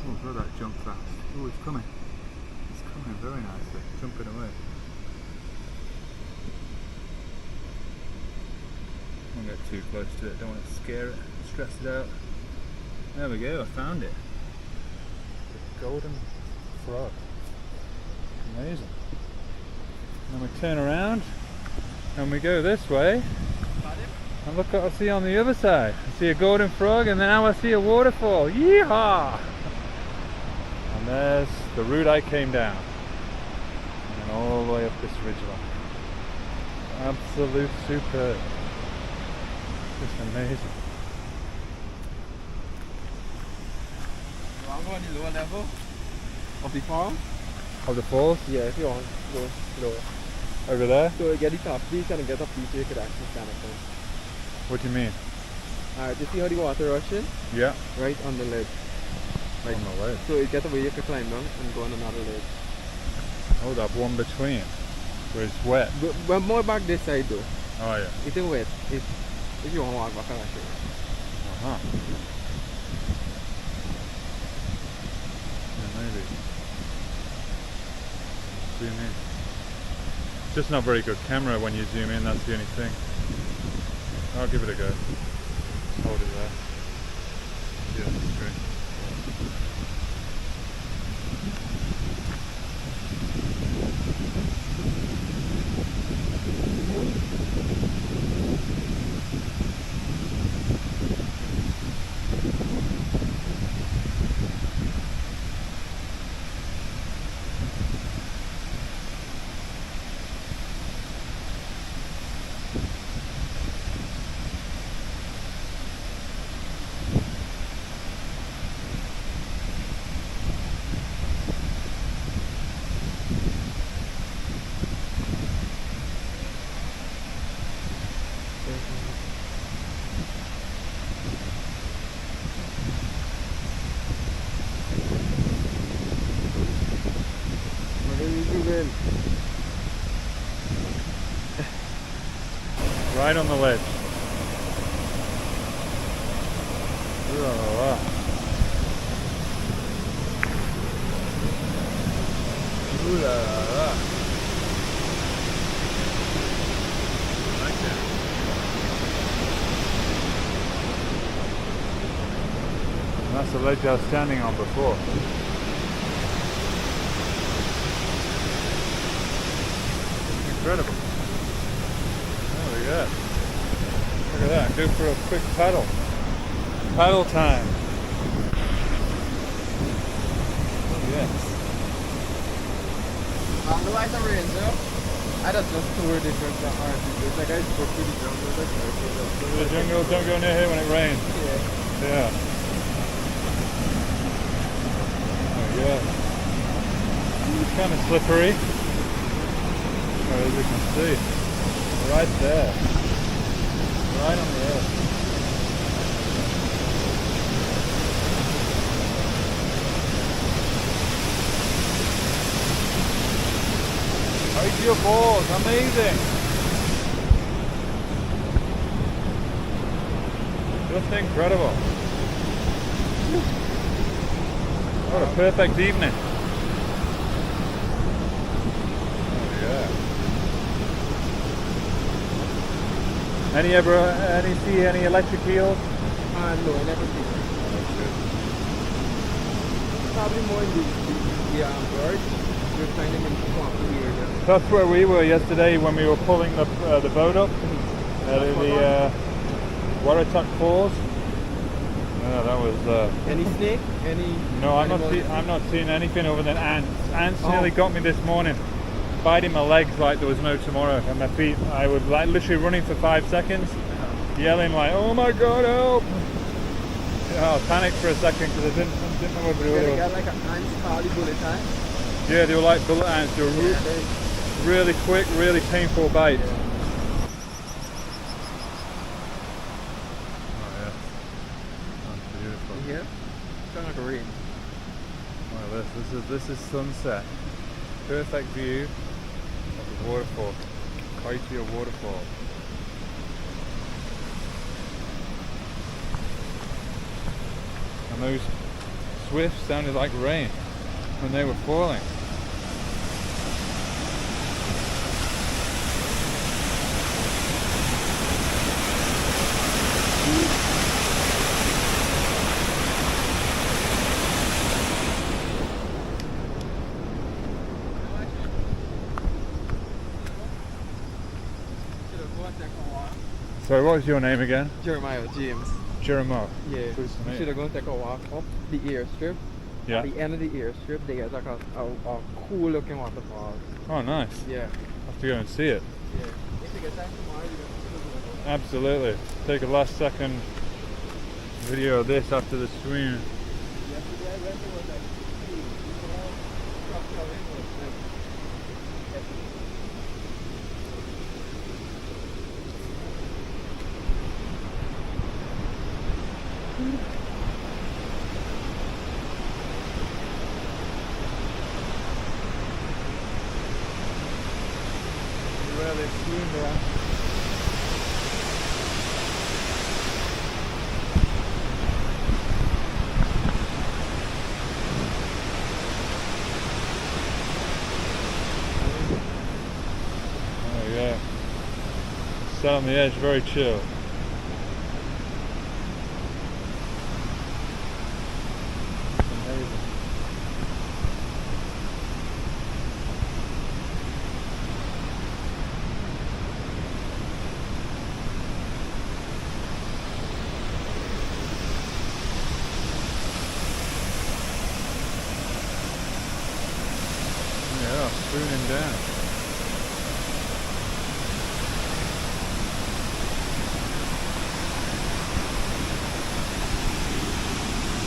Oh, look at that jump fast. Oh, it's coming. It's coming very nicely. Jumping away. Don't get too close to it. Don't want to scare it. Stress it out. There we go. I found it. The golden frog. Amazing. And we turn around and we go this way, and look what I see on the other side. I see a golden frog, and then now I see a waterfall. Yeehaw! And there's the route I came down, and all the way up this ridgeline. Absolute superb. Just amazing. You want to go on the lower level of the farm? Of the falls? Yeah, if you want, go lower. Over there? So get the top piece and get up piece so you could actually stand up there. What do you mean? Alright, you see how the water rushing? Yeah. Right on the ledge. Like, on the ledge. so you get away, you could climb down and go on another ledge. Oh, that one between, where it's wet. But more back this side though. Oh yeah. It's wet. If you want to walk back, I'll show you. Uh-huh. Yeah, maybe. zoom in. Just not very good camera when you zoom in, that's the only thing. I'll give it a go. Hold it there. Yeah, that's great. Right on the ledge. Ooh la la la. Ooh la la la. I like that. And that's the ledge I was standing on before. Incredible. Yeah. Look at that. Go for a quick paddle. Paddle time. Oh, yes. The lights are rain, so I just toured it with the art. It's like I spoke to the jungle. The jungle, don't go near here when it rains. Yeah. Yeah. Oh, yeah. It's kind of slippery. Oh, as you can see. Right there. Right on the edge. Kaieteur balls, amazing! Just incredible. What a perfect evening. Oh yeah. See any electric eels? No, I never seen it. Probably more in the birds. You'll find them in the swamp area. That's where we were yesterday when we were pulling the boat up at the Kaieteur Falls. Yeah, that was. Any snake? Any? No, I'm not seeing anything other than ants. Ants nearly got me this morning, biting my legs like there was no tomorrow, and my feet. I was like literally running for 5 seconds, yelling like, "Oh my God, help!" Yeah, I panicked for a second because I didn't know what to do. They got like an ants Harley bullet time. Yeah, they were like bullet ants. They were really quick, really painful bites. Yeah. Oh yeah, that's beautiful. Yeah, it's kind of like a rain. Well, this is sunset. Perfect view of the waterfall, Kaieteur waterfall. And those swifts sounded like rain when they were falling. Sorry, what was your name again? Jeremiah James. Jeremiah. Yeah. Who's the We name? should have gone take a walk up the airstrip. Yeah. At the end of the airstrip, there's like a cool looking waterfall. Oh, nice. Yeah. Have to go and see it. Yeah. If you get time tomorrow, you can go. Absolutely. Take a last second video of this after the swim. Yesterday I went, there was like structural rain was like Where they swim around. Sat on the edge, very chill. Amazing. Yeah, spooning down.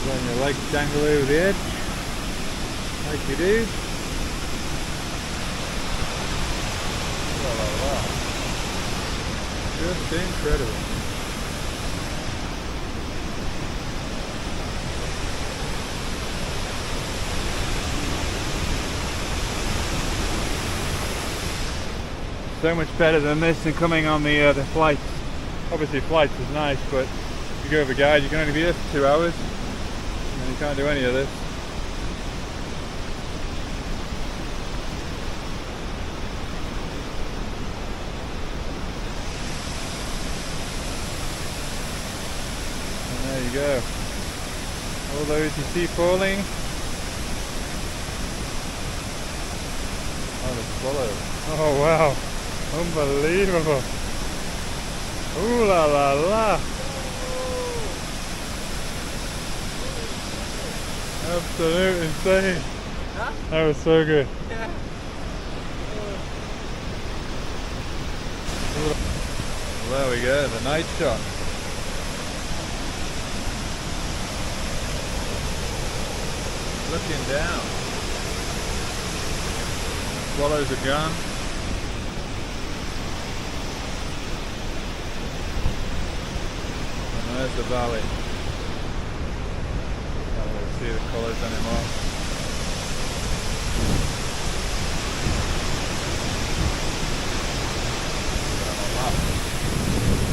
Letting your legs dangle over the edge, like you do. La la la. Just incredible. So much better than this and coming on the flights. Obviously flights is nice, but if you go over guide you can only be here for 2 hours. And you can't do any of this. And there you go. All those you see falling. Oh, the swallow. Oh wow. Unbelievable. Ooh la la la. Absolute insane. Huh? That was so good. Yeah. Well, there we go, the night shot. Looking down. Swallows are gone. And there's the valley. See the colours anymore.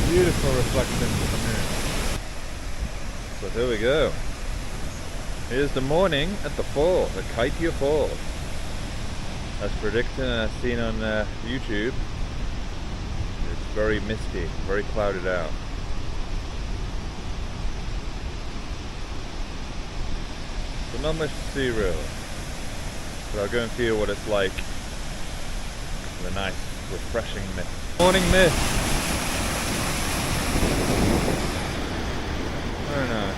Beautiful reflection of the moon. So there we go. Here's the morning at the fall, the Kaieteur Fall. As predicted and as seen on YouTube, it's very misty, very clouded out. So not much to see really, but I'll go and feel what it's like. The nice, refreshing mist. Morning mist. Very nice.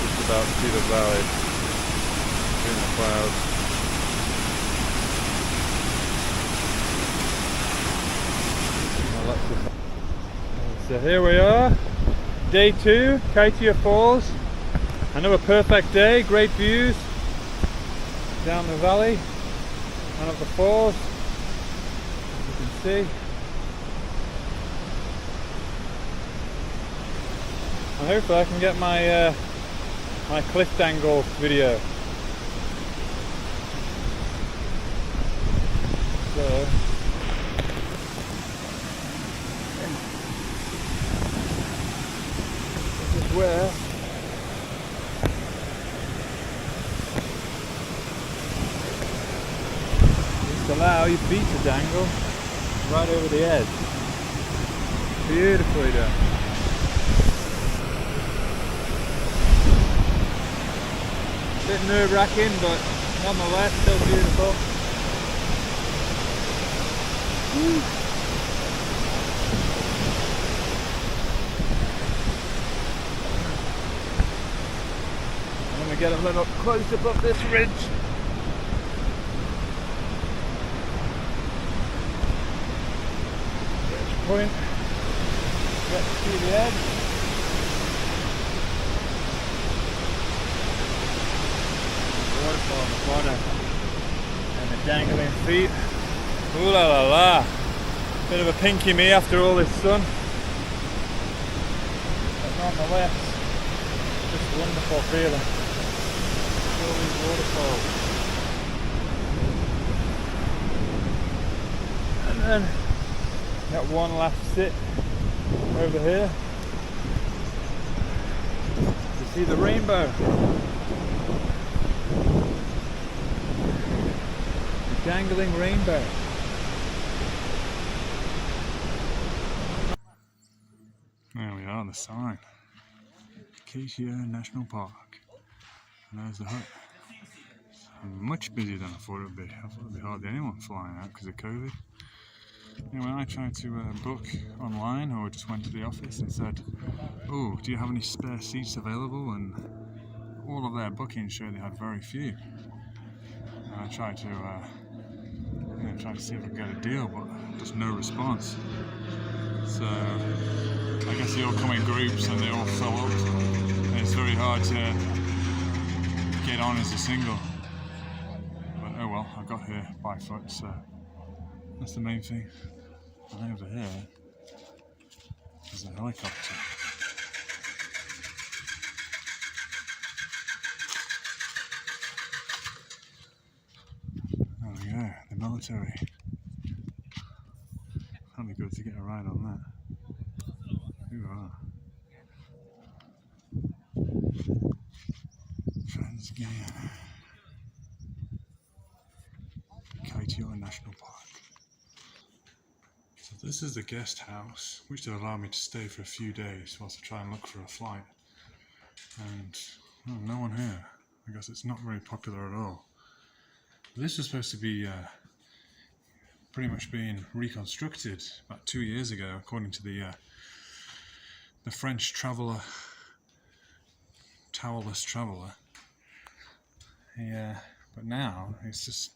Just about to see the valley between the clouds. So here we are. Day 2, Kaieteur Falls. Another perfect day, great views down the valley and up the falls, as you can see. And hopefully I can get my my cliff angle video. So where just allow your feet to dangle right over the edge. Beautifully done. A bit nerve-wracking, but nonetheless still beautiful. Woo. Get a little close up this ridge. Ridge point. Get to see the edge. The waterfall in the corner. And the dangling feet. Ooh la la la. Bit of a pinky me after all this sun. But nonetheless, just a wonderful feeling. All these waterfalls. And then got one last sit over here to see the rainbow. Jangling rainbow. There we are, the sign. Kaieteur National Park. And there's the hut. It's much busier than I thought it would be. I thought it would be hardly anyone flying out because of COVID. Anyway, I tried to book online, or just went to the office and said, "Oh, do you have any spare seats available?" And all of their bookings showed they had very few. And I tried to see if I could get a deal, but just no response. So I guess they all come in groups and they all fill up. And it's very hard to get on as a single. But oh well, I got here by foot, so that's the main thing. And over here is a helicopter. There we go, the military. That'd be good to get a ride on that. Hoorah. Friends Guyana. Kaieteur National Park. So this is the guest house, which they'll allow me to stay for a few days whilst I try and look for a flight. And well, no one here. I guess it's not very popular at all. This was supposed to be pretty much being reconstructed about 2 years ago, according to the French traveller, Towerless Traveller. Yeah, but now it's just,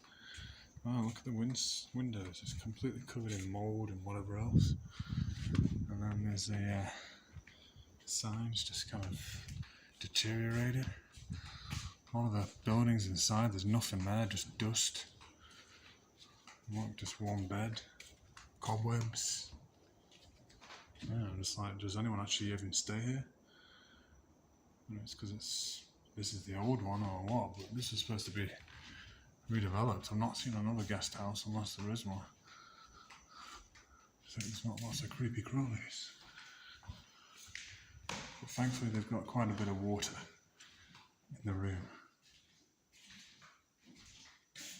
oh, look at the windows, it's completely covered in mould and whatever else. And then there's the signs just kind of deteriorated. All of the buildings inside, there's nothing there, just dust. Look, just one bed, cobwebs. Yeah, I'm just like, does anyone actually even stay here? And it's because this is the old one or what, but this is supposed to be redeveloped. I've not seen another guest house unless there is one. So there's not lots of creepy crawlies. But thankfully they've got quite a bit of water in the room.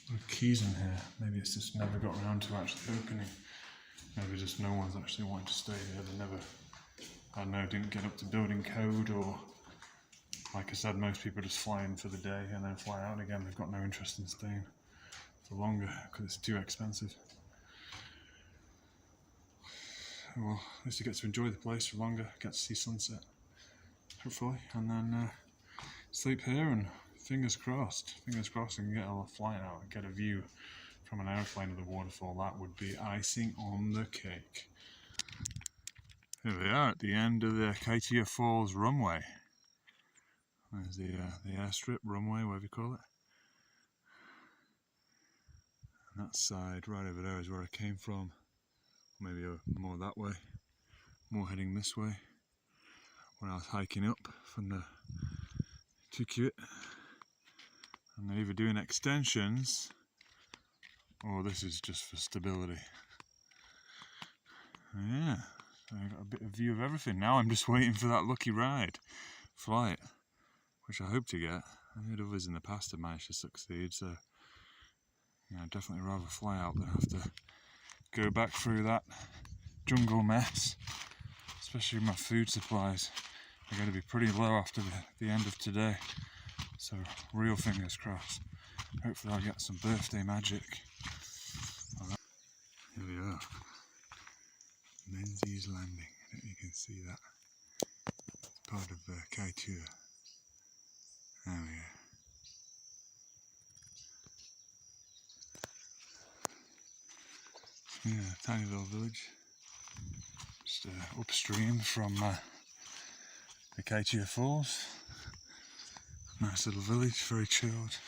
There are keys in here. Maybe it's just never got around to actually opening. Maybe just no one's actually wanting to stay here. They never, I don't know, didn't get up to building code, or like I said, most people just fly in for the day and then fly out again. They've got no interest in staying for longer because it's too expensive. Well, at least you get to enjoy the place for longer, get to see sunset, hopefully, and then sleep here, and fingers crossed I can get a flight out and get a view from an airplane of the waterfall. That would be icing on the cake. Here we are at the end of the Kaieteur Falls runway. There's the airstrip, runway, whatever you call it. And that side right over there is where I came from. Maybe more that way, more heading this way, when I was hiking up from the Kaieteur. And they're either doing extensions, or this is just for stability. Yeah, so I got a bit of view of everything. Now I'm just waiting for that lucky flight, which I hope to get. I heard others in the past have managed to succeed, so yeah, I'd definitely rather fly out than have to go back through that jungle mess, especially with my food supplies. They're going to be pretty low after the end of today, so real fingers crossed. Hopefully I'll get some birthday magic. Here we are, Menzies Landing. I don't know if you can see that. It's part of Kaieteur. There we go. Yeah, tiny little village, just upstream from the Kaieteur Falls. Nice little village, very chilled.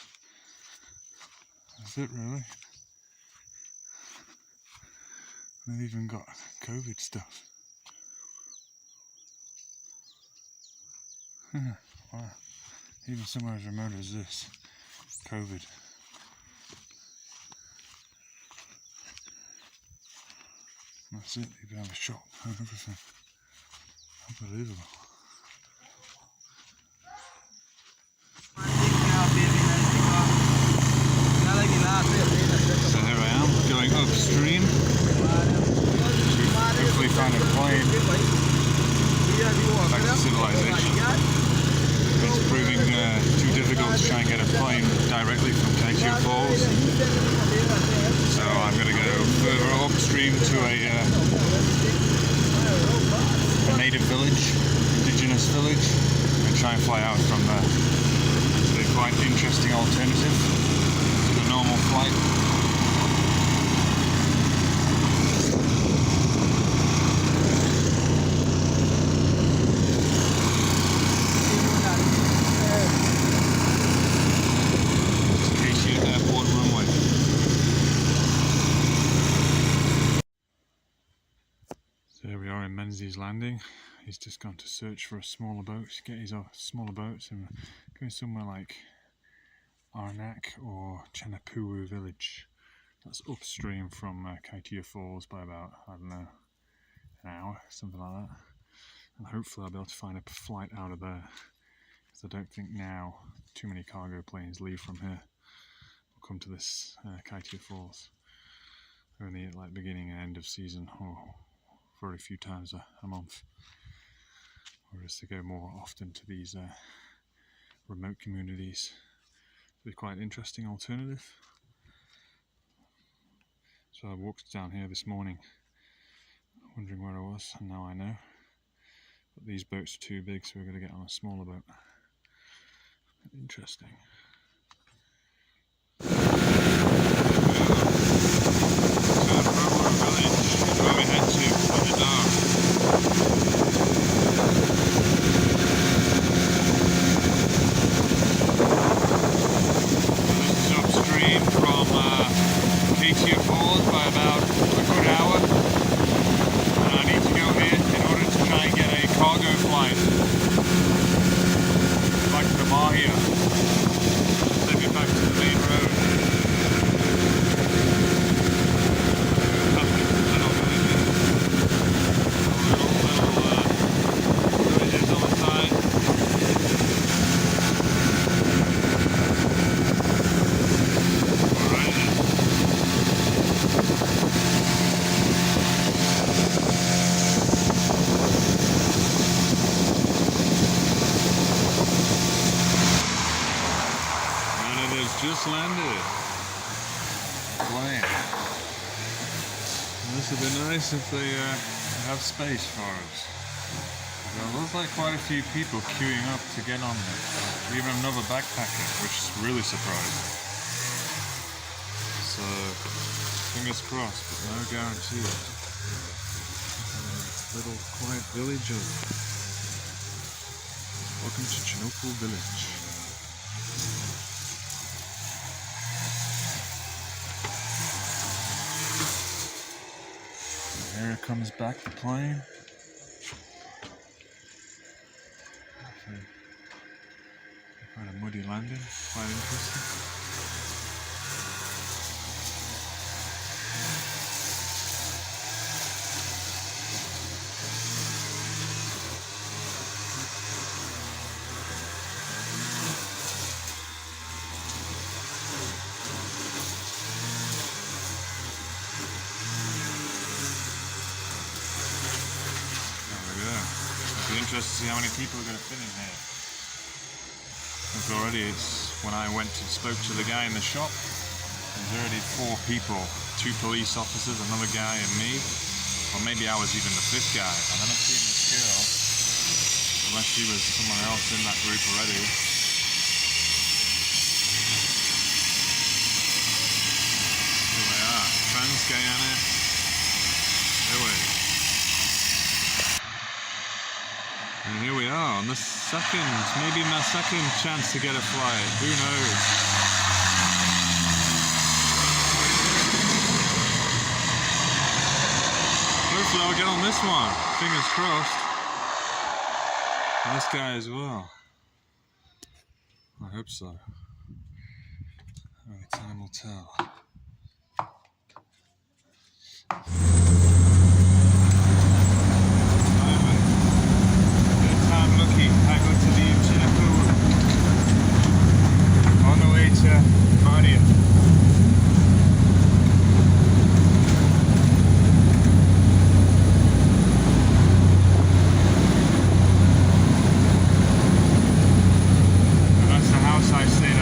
That's it really. They've even got COVID stuff. Wow, even somewhere as remote as this, COVID. That's it, you can have a shop and everything. Unbelievable. So to try and get a plane directly from Kaieteur Falls. So I'm going to go further upstream to a native village, indigenous village, and try and fly out from there. So it's quite an interesting alternative to the normal flight. There we are in Menzies Landing. He's just gone to search for a smaller boat, get his smaller boats, and going somewhere like Arnak or Chenapuwu village. That's upstream from Kaieteur Falls by about, I don't know, an hour, something like that. And hopefully I'll be able to find a flight out of there, because I don't think now too many cargo planes leave from here or come to this Kaieteur Falls. Only at like beginning and end of season, or very few times a month, whereas they go more often to these remote communities. It's quite an interesting alternative. So I walked down here this morning wondering where I was, and now I know. But these boats are too big, so we're going to get on a smaller boat. Interesting. Where we head to in the dark. This is upstream from Kaieteur Falls by about a good hour, and I need to go here in order to try and get a cargo flight back to Mahia, take it back to the main road. Just landed. Plane. This would be nice if they have space for us. There looks like quite a few people queuing up to get on this. Even another backpacker, which is really surprising. So, fingers crossed, but no guarantees. Little quiet village of... Welcome to Chenapuwu village. Here it comes back, the plane. Quite a muddy landing, quite interesting. Interested to see how many people are going to fit in here. Because already when I went and spoke to the guy in the shop, there's already 4 people, 2 police officers, another guy and me. Or maybe I was even the 5th guy. I haven't seen this girl, unless she was someone else in that group already. Here we are, Guyana. And here we are on the second, maybe my second chance to get a flight. Who knows? Hopefully I'll get on this one. Fingers crossed. And this guy as well. I hope so. Only time will tell. I go to leave Chenapuwu on the way to Mahia. And that's the house I stay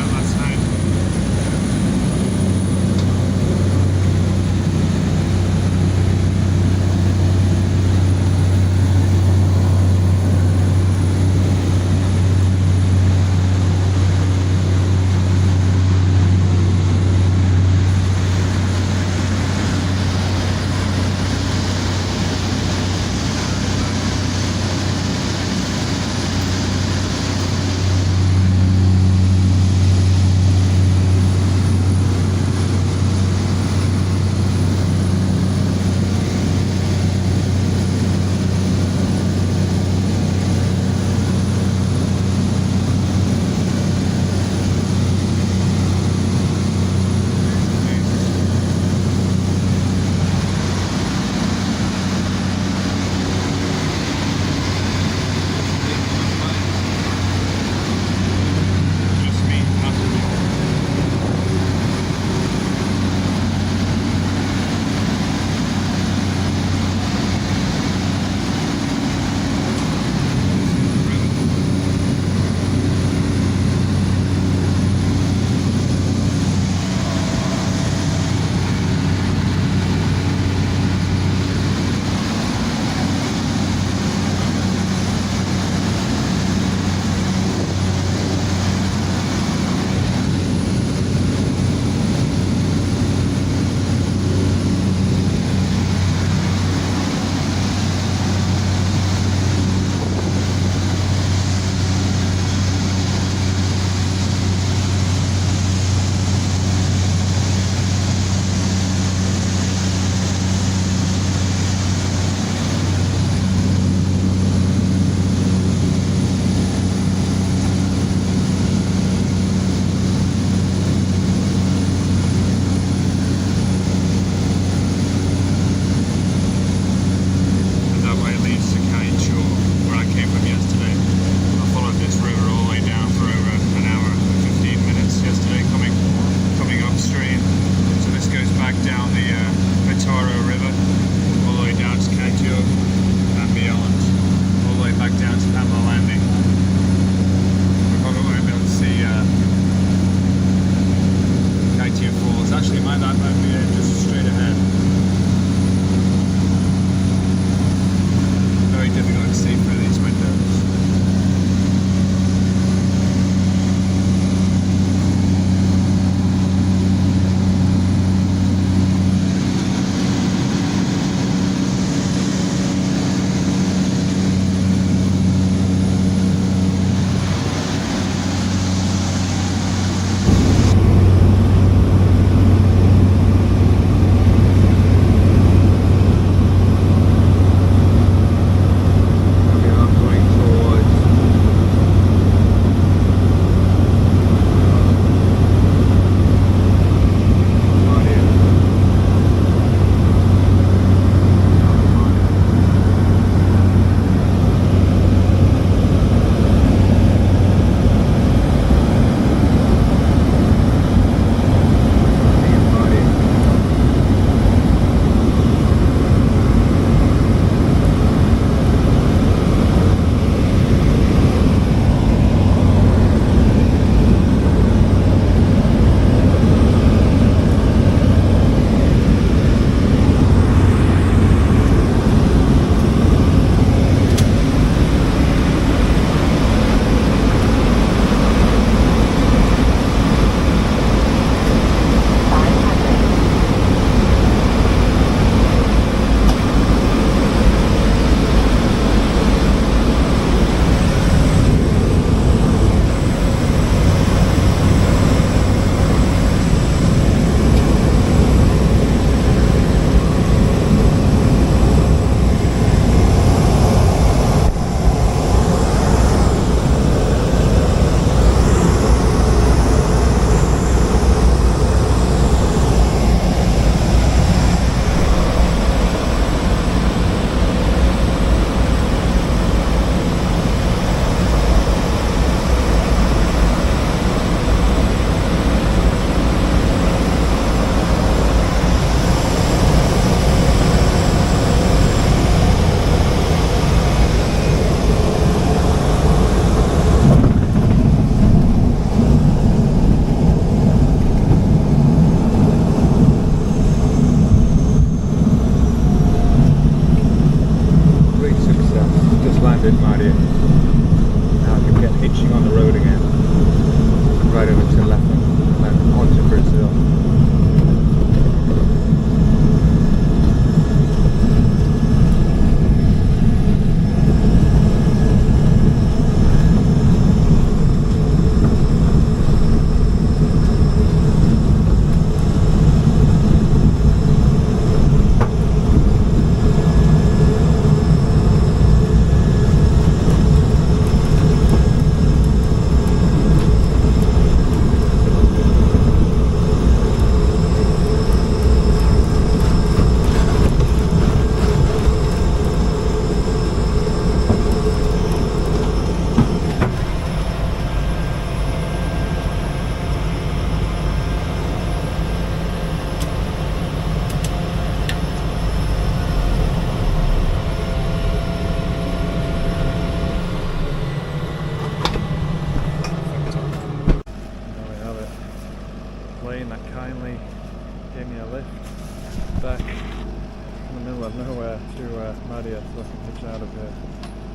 car yet, so I can hitch out of here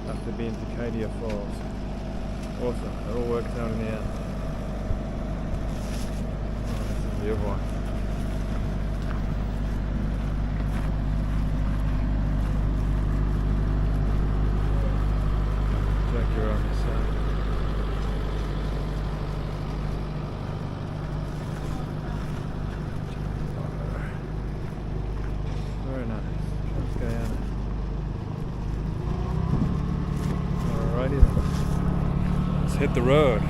after being to Kaieteur Falls. Awesome, it all worked out in the end. Oh, this is the other one. Check your own side. Very nice. That's Guyana. Alrighty then. Let's hit the road.